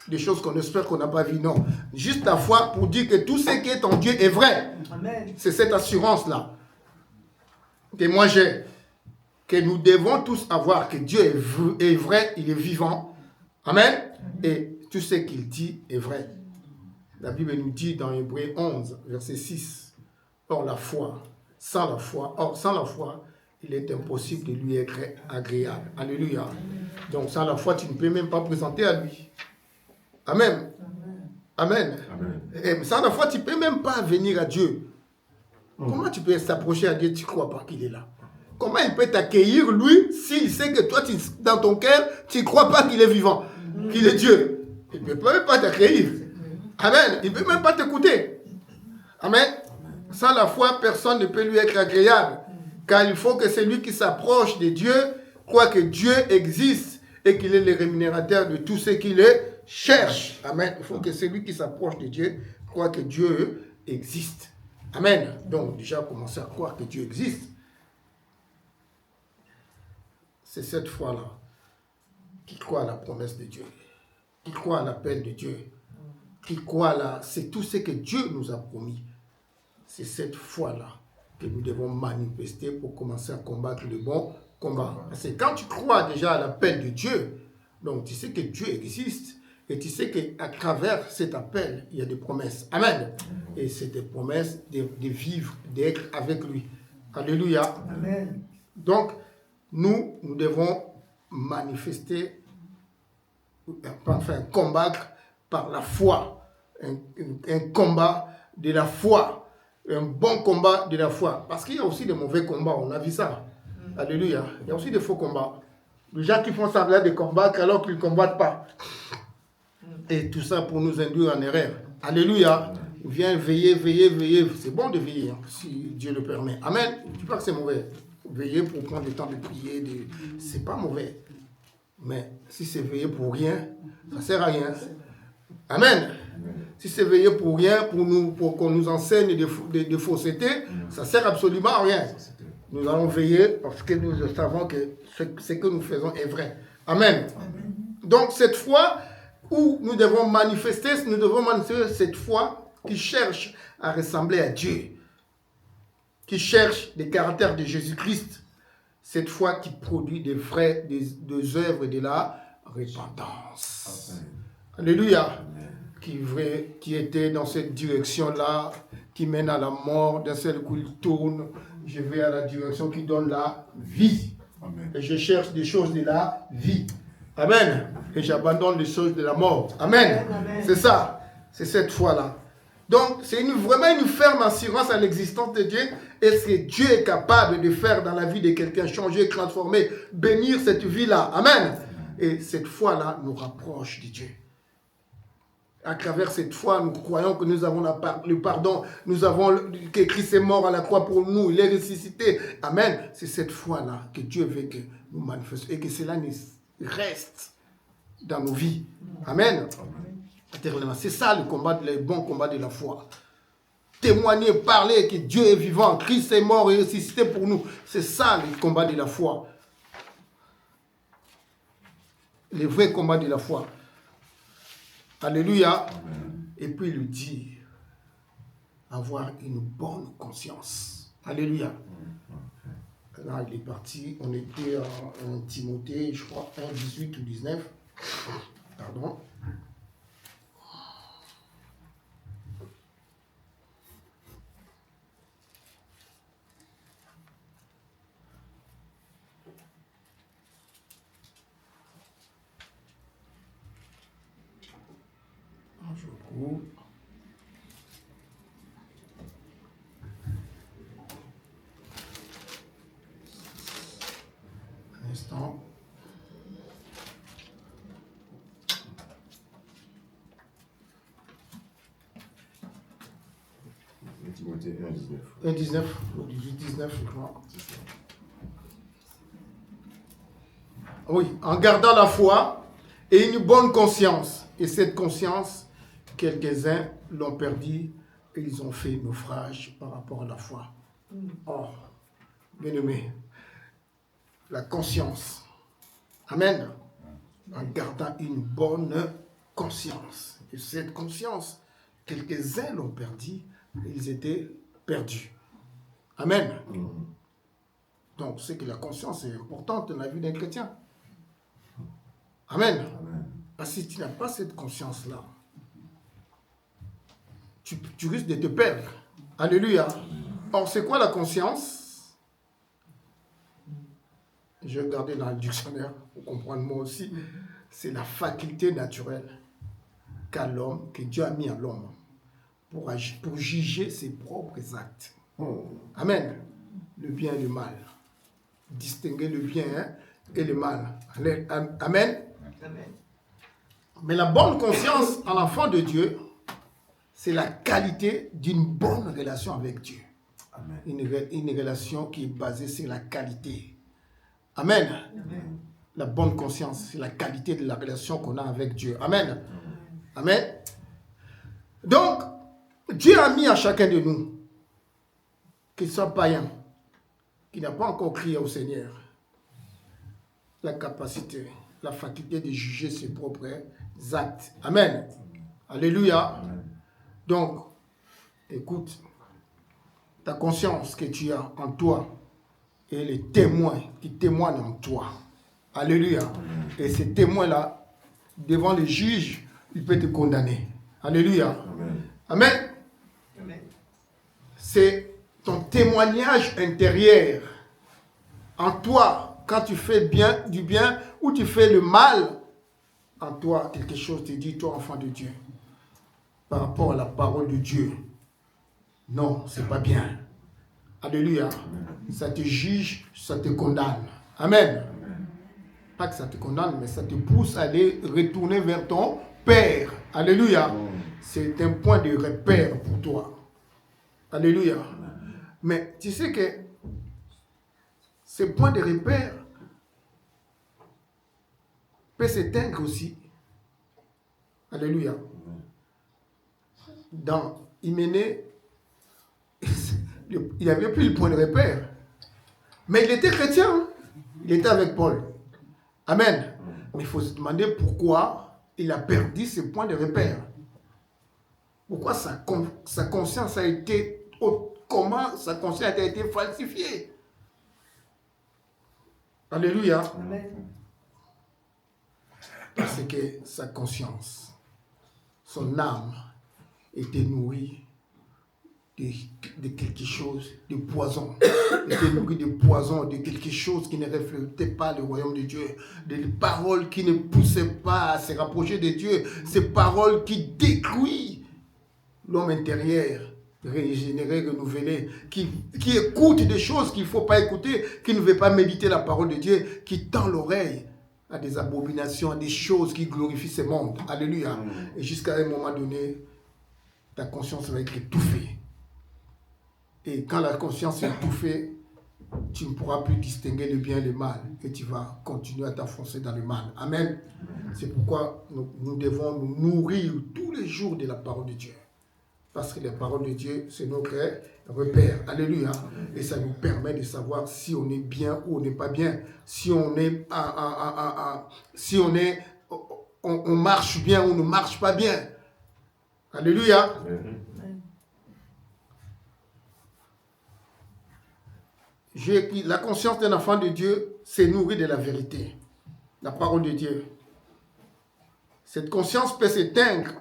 Des choses qu'on espère qu'on n'a pas vues. Non. Juste la foi pour dire que tout ce qui est en Dieu est vrai. Amen. C'est cette assurance-là que moi j'ai. Que nous devons tous avoir, que Dieu est vrai, il est vivant. Amen. Et tout ce qu'il dit est vrai. La Bible nous dit dans Hébreux 11, verset 6, sans la foi, il est impossible de lui être agréable. Alléluia. Donc sans la foi, tu ne peux même pas présenter à lui. Amen. Amen. Et sans la foi, tu ne peux même pas venir à Dieu. Comment tu peux s'approcher à Dieu, tu ne crois pas qu'il est là? Comment il peut t'accueillir, lui, s'il sait que toi, dans ton cœur, tu ne crois pas qu'il est vivant, qu'il est Dieu? Il ne peut même pas t'accueillir. Amen. Il ne peut même pas t'écouter. Amen. Sans la foi, personne ne peut lui être agréable. Car il faut que celui qui s'approche de Dieu croit que Dieu existe et qu'il est le rémunérateur de tout ce qu'il cherche. Amen. Il faut que celui qui s'approche de Dieu croit que Dieu existe. Amen. Donc, déjà, commencer à croire que Dieu existe. C'est cette foi-là qui croit à la promesse de Dieu, qui croit à l'appel de Dieu, qui croit c'est tout ce que Dieu nous a promis. C'est cette foi-là que nous devons manifester pour commencer à combattre le bon combat. Parce que quand tu crois déjà à l'appel de Dieu, donc tu sais que Dieu existe et tu sais qu'à travers cet appel, il y a des promesses. Amen. Et c'est des promesses de vivre, d'être avec lui. Alléluia. Amen. Donc, nous devons manifester, enfin combattre par la foi, un combat de la foi, un bon combat de la foi. Parce qu'il y a aussi des mauvais combats, on a vu ça. Alléluia. Il y a aussi des faux combats. Les gens qui font semblant de combattre alors qu'ils ne combattent pas. Et tout ça pour nous induire en erreur. Alléluia. Viens veiller, veiller, veiller. C'est bon de veiller, hein, si Dieu le permet. Amen. Je ne dis pas que c'est mauvais. Veiller pour prendre le temps de prier, c'est pas mauvais. Mais si c'est veiller pour rien, ça ne sert à rien. Amen. Si c'est veiller pour rien, pour qu'on nous enseigne des faussetés, ça ne sert absolument à rien. Nous allons veiller parce que nous savons que ce que nous faisons est vrai. Amen. Donc cette foi où nous devons manifester cette foi qui cherche à ressembler à Dieu, qui cherche des caractères de Jésus-Christ, cette foi qui produit des œuvres de la repentance. Alléluia. Qui était dans cette direction-là, qui mène à la mort, d'un seul coup il tourne, je vais à la direction qui donne la vie. Amen. Et je cherche des choses de la vie. Amen. Et j'abandonne les choses de la mort. Amen. Amen. C'est ça. C'est cette foi-là. Donc, c'est vraiment une ferme assurance à l'existence de Dieu. Et ce que Dieu est capable de faire dans la vie de quelqu'un, changer, transformer, bénir cette vie-là. Amen. Et cette foi-là nous rapproche de Dieu. À travers cette foi, nous croyons que nous avons le pardon, que Christ est mort à la croix pour nous, il est ressuscité. Amen. C'est cette foi-là que Dieu veut que nous manifestions et que cela reste dans nos vies. Amen. C'est ça le bon combat de la foi. Témoigner, parler que Dieu est vivant, Christ est mort et ressuscité pour nous. C'est ça le combat de la foi. Le vrai combat de la foi. Alléluia. Et puis il dit, avoir une bonne conscience. Alléluia. Là, il est parti. On était en Timothée, je crois, 1, 18 ou 19. Pardon. Je trouve. Un instant. Timothée 1, 19. 1, 19, ou 18, 19, je crois. Oui, en gardant la foi et une bonne conscience. Et cette conscience, quelques-uns l'ont perdue et ils ont fait naufrage par rapport à la foi. Or, bien-aimé, la conscience. Amen. En gardant une bonne conscience. Et cette conscience, quelques-uns l'ont perdue et ils étaient perdus. Amen. Donc, c'est que la conscience est importante dans la vie d'un chrétien. Amen. Parce que si tu n'as pas cette conscience-là, tu risques de te perdre. Alléluia. Or, c'est quoi la conscience? Je vais regarder dans le dictionnaire pour comprendre moi aussi. C'est la faculté naturelle qu'a l'homme, que Dieu a mis à l'homme pour juger ses propres actes. Amen. Le bien et le mal. Distinguer le bien et le mal. Amen. Amen. Mais la bonne conscience en l'enfant de Dieu, c'est la qualité d'une bonne relation avec Dieu. Amen. Une relation qui est basée sur la qualité. Amen. Amen. La bonne conscience, c'est la qualité de la relation qu'on a avec Dieu. Amen. Amen. Donc, Dieu a mis à chacun de nous, qu'il soit païen, qui n'a pas encore crié au Seigneur, la capacité, la faculté de juger ses propres actes. Amen. Alléluia. Amen. Donc, écoute, ta conscience que tu as en toi et les témoins qui témoignent en toi. Alléluia. Amen. Et ces témoins-là, devant le juge, il peut te condamner. Alléluia. Amen. Amen. Amen. C'est ton témoignage intérieur en toi, quand tu fais du bien ou tu fais le mal, en toi, quelque chose te dit, toi, enfant de Dieu, par rapport à la parole de Dieu. Non, c'est pas bien. Alléluia. Ça te juge, ça te condamne. Amen. Pas que ça te condamne, mais ça te pousse à aller retourner vers ton Père. Alléluia. C'est un point de repère pour toi. Alléluia. Mais tu sais que ce point de repère peut s'éteindre aussi. Alléluia. Dans Hyménée, il n'y avait plus le point de repère. Mais il était chrétien. Il était avec Paul. Amen. Mais il faut se demander pourquoi il a perdu ce point de repère. Pourquoi sa conscience a été... Comment sa conscience a été falsifiée. Alléluia. Amen. Parce que sa conscience, son âme était nourrie de quelque chose, de poison. Était nourrie de poison, de quelque chose qui ne reflétait pas le royaume de Dieu. Des paroles qui ne poussaient pas à se rapprocher de Dieu. Ces paroles qui détruisent l'homme intérieur, régénéré, renouvelé, qui écoute des choses qu'il ne faut pas écouter, qui ne veut pas méditer la parole de Dieu, qui tend l'oreille à des abominations, à des choses qui glorifient ce monde. Alléluia. Et jusqu'à un moment donné, ta conscience va être étouffée. Et quand la conscience est étouffée, tu ne pourras plus distinguer le bien et le mal. Et tu vas continuer à t'enfoncer dans le mal. Amen. C'est pourquoi nous devons nous nourrir tous les jours de la parole de Dieu. Parce que la parole de Dieu, c'est notre repère. Alléluia. Et ça nous permet de savoir si on est bien ou on n'est pas bien. Si on est, on marche bien ou on ne marche pas bien. Alléluia. La conscience d'un enfant de Dieu s'est nourrie de la vérité. La parole de Dieu. Cette conscience peut s'éteindre,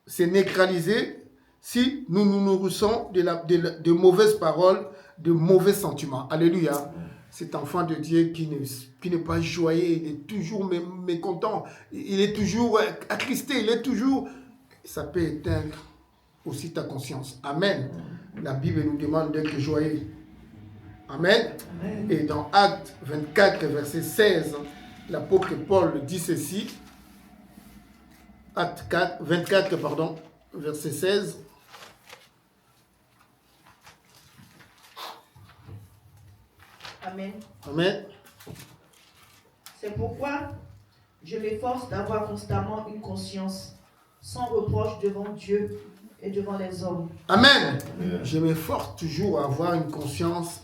se neutraliser si nous nous nourrissons de mauvaises paroles, de mauvais sentiments. Alléluia. Cet enfant de Dieu qui n'est pas joyeux, il est toujours mécontent, il est toujours attristé, il est toujours... Ça peut éteindre aussi ta conscience. Amen. La Bible nous demande d'être joyeux. Amen. Amen. Et dans Actes 24, verset 16, l'apôtre Paul dit ceci. Actes 24, verset 16. Amen. Amen. C'est pourquoi je m'efforce d'avoir constamment une conscience sans reproche devant Dieu et devant les hommes. Amen. Amen. Je m'efforce toujours à avoir une conscience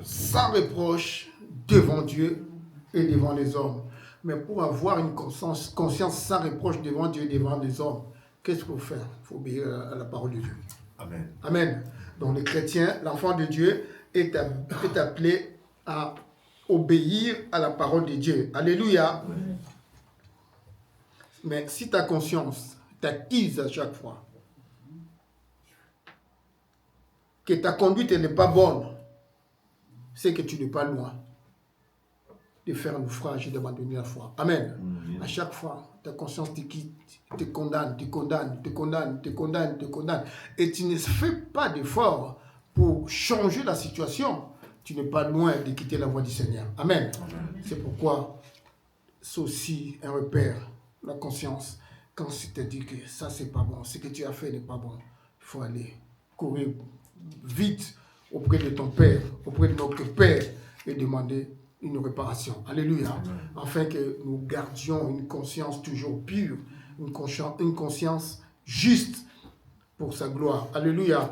sans reproche devant Dieu et devant les hommes. Mais pour avoir une conscience sans reproche devant Dieu et devant les hommes, qu'est-ce qu'il faut faire? Il faut obéir à la parole de Dieu. Amen. Amen. Donc le chrétien, l'enfant de Dieu, est appelé à obéir à la parole de Dieu. Alléluia. Amen. Mais si ta conscience t'accuse à chaque fois que ta conduite n'est pas bonne, c'est que tu n'es pas loin de faire un naufrage et d'abandonner la foi. Amen. À chaque fois, ta conscience te quitte, te condamne. Et tu ne fais pas d'effort pour changer la situation. Tu n'es pas loin de quitter la voie du Seigneur. Amen. C'est pourquoi c'est aussi un repère, la conscience. Quand tu te dis que ça, c'est pas bon, ce que tu as fait n'est pas bon, il faut aller courir vite auprès de ton Père, auprès de notre Père et demander une réparation. Alléluia. Afin que nous gardions une conscience toujours pure, une conscience juste pour sa gloire. Alléluia.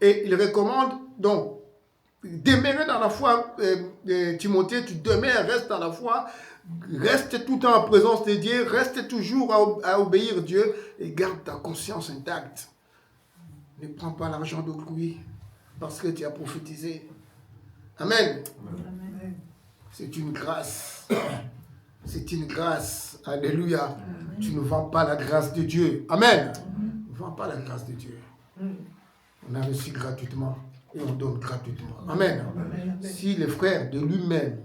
Et il recommande donc demeurer dans la foi. Timothée, tu demeures, reste dans la foi, reste tout le temps en présence de Dieu, reste toujours à obéir Dieu et garde ta conscience intacte. Ne prends pas l'argent d'autrui parce que tu as prophétisé. Amen. Amen. C'est une grâce. C'est une grâce. Alléluia. Amen. Tu ne vends pas la grâce de Dieu. Amen. Ne vends pas la grâce de Dieu. On a reçu gratuitement et on donne gratuitement. Amen. Amen. Si le frère de lui-même,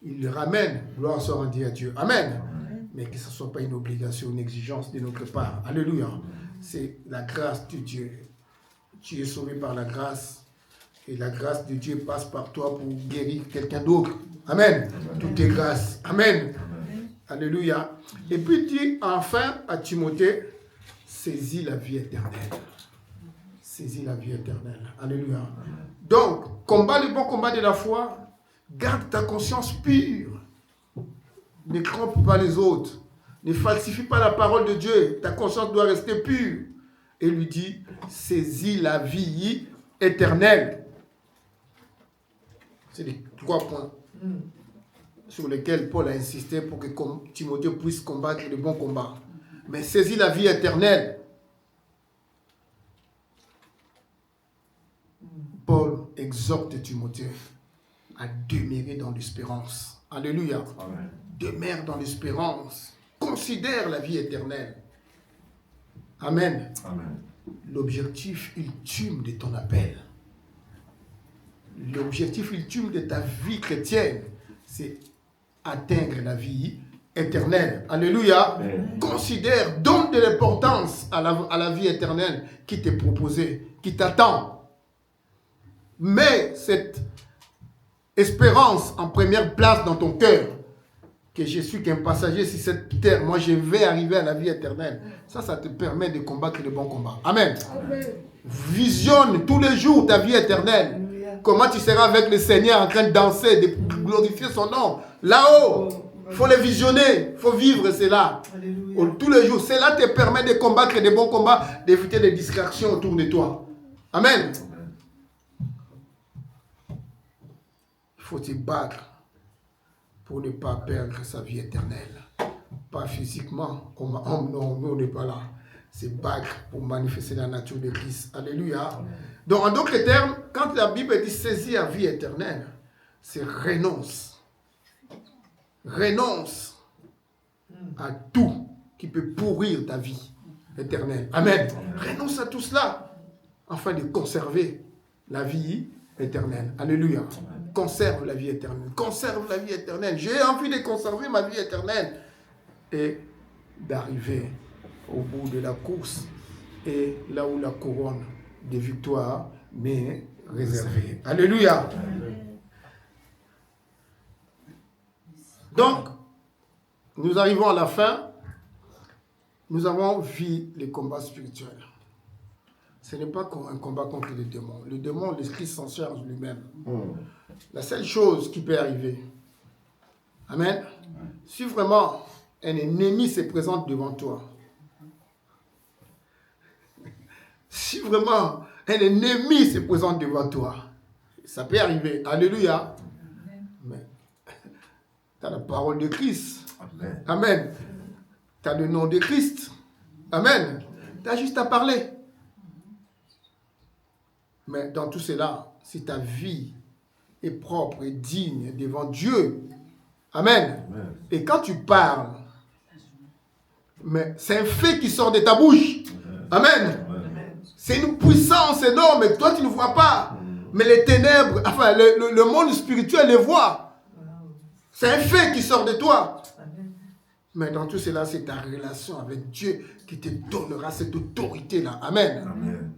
il le ramène, gloire soit rendue à Dieu. Amen. Amen. Mais que ce ne soit pas une obligation, une exigence de notre part. Alléluia. C'est la grâce de Dieu. Tu es sauvé par la grâce. Et la grâce de Dieu passe par toi pour guérir quelqu'un d'autre. Amen. Tout est grâce. Amen. Amen. Alléluia. Et puis dit enfin à Timothée, saisis la vie éternelle. Saisis la vie éternelle. Alléluia. Donc, combat le bon combat de la foi. Garde ta conscience pure. Ne trompe pas les autres. Ne falsifie pas la parole de Dieu. Ta conscience doit rester pure. Et lui dit, saisis la vie éternelle. C'est les 3 points sur lesquels Paul a insisté pour que Timothée puisse combattre le bon combat. Mais saisis la vie éternelle. Paul exhorte Timothée à demeurer dans l'espérance. Alléluia. Amen. Demeure dans l'espérance. Considère la vie éternelle. Amen. Amen. L'objectif ultime de ton appel, l'objectif ultime de ta vie chrétienne, c'est atteindre la vie éternelle. Alléluia. Amen. Considère, donne de l'importance à la vie éternelle qui t'est proposée, qui t'attend. Mets cette espérance en première place dans ton cœur. que je suis qu'un passager sur cette terre. Moi, je vais arriver à la vie éternelle. Ça te permet de combattre le bon combat. Amen. Amen. Visionne tous les jours ta vie éternelle. Alléluia. Comment tu seras avec le Seigneur en train de danser, de glorifier son nom. Là-haut, il faut le visionner, il faut vivre cela. Alléluia. Tous les jours. Cela te permet de combattre des bons combats, d'éviter des distractions autour de toi. Amen. Il faut te battre pour ne pas perdre sa vie éternelle. Pas physiquement, non, on n'est pas là. C'est battre pour manifester la nature de Christ. Alléluia. Donc, en d'autres termes, quand la Bible dit saisir la vie éternelle, c'est renonce. Renonce à tout qui peut pourrir ta vie éternelle. Amen. Renonce à tout cela afin de conserver la vie éternelle. Alléluia. Conserve la vie éternelle. Conserve la vie éternelle. J'ai envie de conserver ma vie éternelle et d'arriver au bout de la course et là où la couronne de victoire m'est réservée. Alléluia. Donc, nous arrivons à la fin. Nous avons vu les combats spirituels. Ce n'est pas un combat contre les démons. Le démon, l'esprit s'en charge lui-même. La seule chose qui peut arriver, amen, si vraiment un ennemi se présente devant toi, si vraiment un ennemi se présente devant toi, ça peut arriver, alléluia, mais tu as la parole de Christ, amen, tu as le nom de Christ, amen, tu as juste à parler. Mais dans tout cela, si ta vie est propre et digne devant Dieu, amen. Et quand tu parles, mais c'est un fait qui sort de ta bouche, amen. C'est une puissance énorme, mais toi tu ne vois pas. Mais les ténèbres, enfin le monde spirituel les voit. C'est un fait qui sort de toi. Mais dans tout cela, c'est ta relation avec Dieu qui te donnera cette autorité-là. Amen. Amen.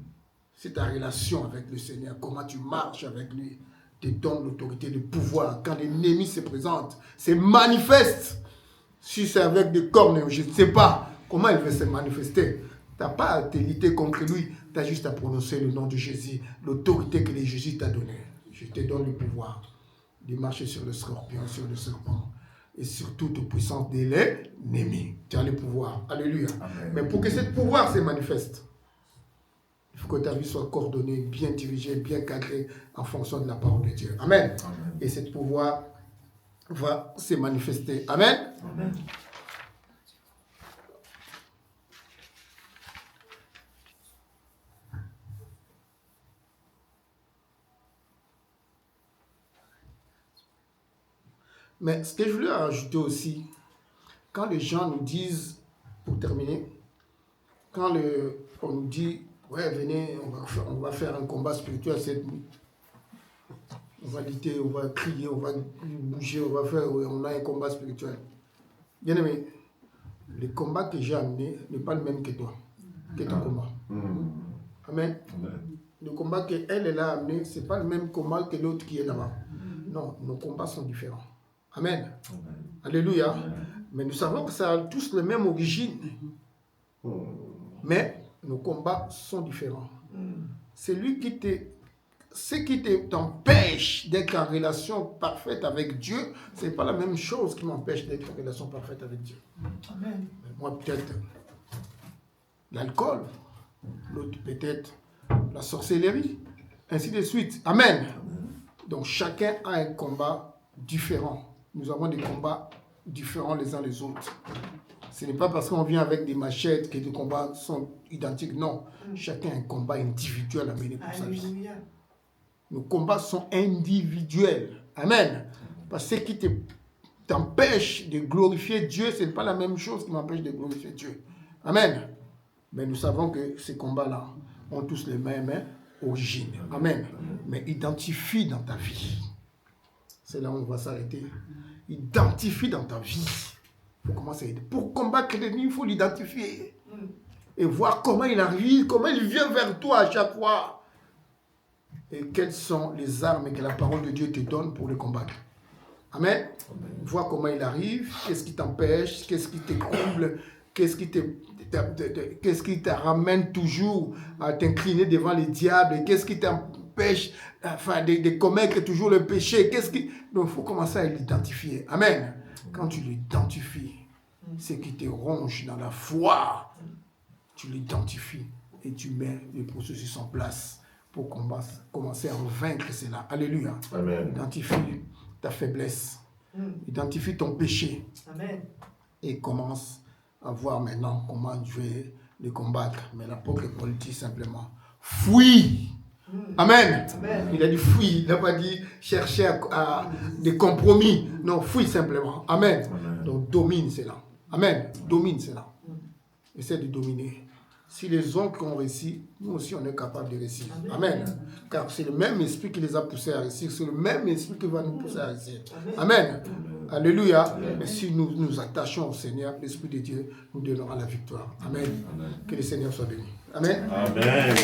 C'est ta relation avec le Seigneur, comment tu marches avec lui, te donne l'autorité, le pouvoir. Quand l'ennemi se présente, c'est manifeste. Si c'est avec des cornes, je ne sais pas comment il va se manifester. Tu n'as pas à te lutter contre lui, tu as juste à prononcer le nom de Jésus, l'autorité que Jésus t'a donnée. Je te donne le pouvoir de marcher sur le scorpion, sur le serpent, et sur toute puissance de l'ennemi. Tu as le pouvoir. Alléluia. Amen. Mais pour que ce pouvoir se manifeste, il faut que ta vie soit coordonnée, bien dirigée, bien cadrée en fonction de la parole de Dieu. Amen. Amen. Et ce pouvoir va se manifester. Amen. Amen. Mais ce que je voulais rajouter aussi, quand les gens nous disent, pour terminer, quand on nous dit, ouais, venez, on va faire un combat spirituel cette nuit. On va lutter, on va crier, on va bouger, on a un combat spirituel. Bien aimé, le combat que j'ai amené n'est pas le même que toi, que ton combat. Amen. Le combat qu'elle a amené, ce n'est pas le même combat que l'autre qui est là-bas. Non, nos combats sont différents. Amen. Alléluia. Mais nous savons que ça a tous la même origine. Mais nos combats sont différents. Ce qui t'empêche d'être en relation parfaite avec Dieu, ce n'est pas la même chose qui m'empêche d'être en relation parfaite avec Dieu. Amen. Moi, peut-être l'alcool, l'autre peut-être la sorcellerie, ainsi de suite. Amen. Donc chacun a un combat différent. Nous avons des combats différents les uns les autres. Ce n'est pas parce qu'on vient avec des machettes que les combats sont identiques. Non, chacun a un combat individuel à mener pour sa vie. Nos combats sont individuels. Amen. Parce que ce qui t'empêche de glorifier Dieu, ce n'est pas la même chose qui m'empêche de glorifier Dieu. Amen. Mais nous savons que ces combats-là ont tous les mêmes origines. Amen. Mais identifie dans ta vie. C'est là où on va s'arrêter. Identifie dans ta vie. Pour combattre l'ennemi, il faut l'identifier. Et voir comment il arrive, comment il vient vers toi à chaque fois. Et quelles sont les armes que la parole de Dieu te donne pour le combattre. Amen. Vois comment il arrive, qu'est-ce qui t'empêche, qu'est-ce qui te trouble, qu'est-ce qui te ramène toujours à t'incliner devant les diables, qu'est-ce qui t'empêche de commettre toujours le péché. Donc il faut commencer à l'identifier. Amen. Quand tu l'identifies, ce qui te ronge dans la foi, tu l'identifies et tu mets le processus en place pour commencer à vaincre cela. Alléluia. Amen. Identifie ta faiblesse. Identifie ton péché. Amen. Et commence à voir maintenant comment tu vais le combattre. Mais l'apôtre Paul dit simplement, fuis. Amen. Amen. Il a dit fuis. Il n'a pas dit chercher à des compromis. Non, fuis simplement. Amen. Amen. Donc domine cela. Amen. Domine cela. Essaie de dominer. Si les autres ont réussi, nous aussi on est capable de réussir. Amen. Car c'est le même esprit qui les a poussés à réussir. C'est le même esprit qui va nous pousser à réussir. Amen. Alléluia. Et si nous nous attachons au Seigneur, l'Esprit de Dieu nous donnera la victoire. Amen. Que le Seigneur soit béni. Amen. Amen.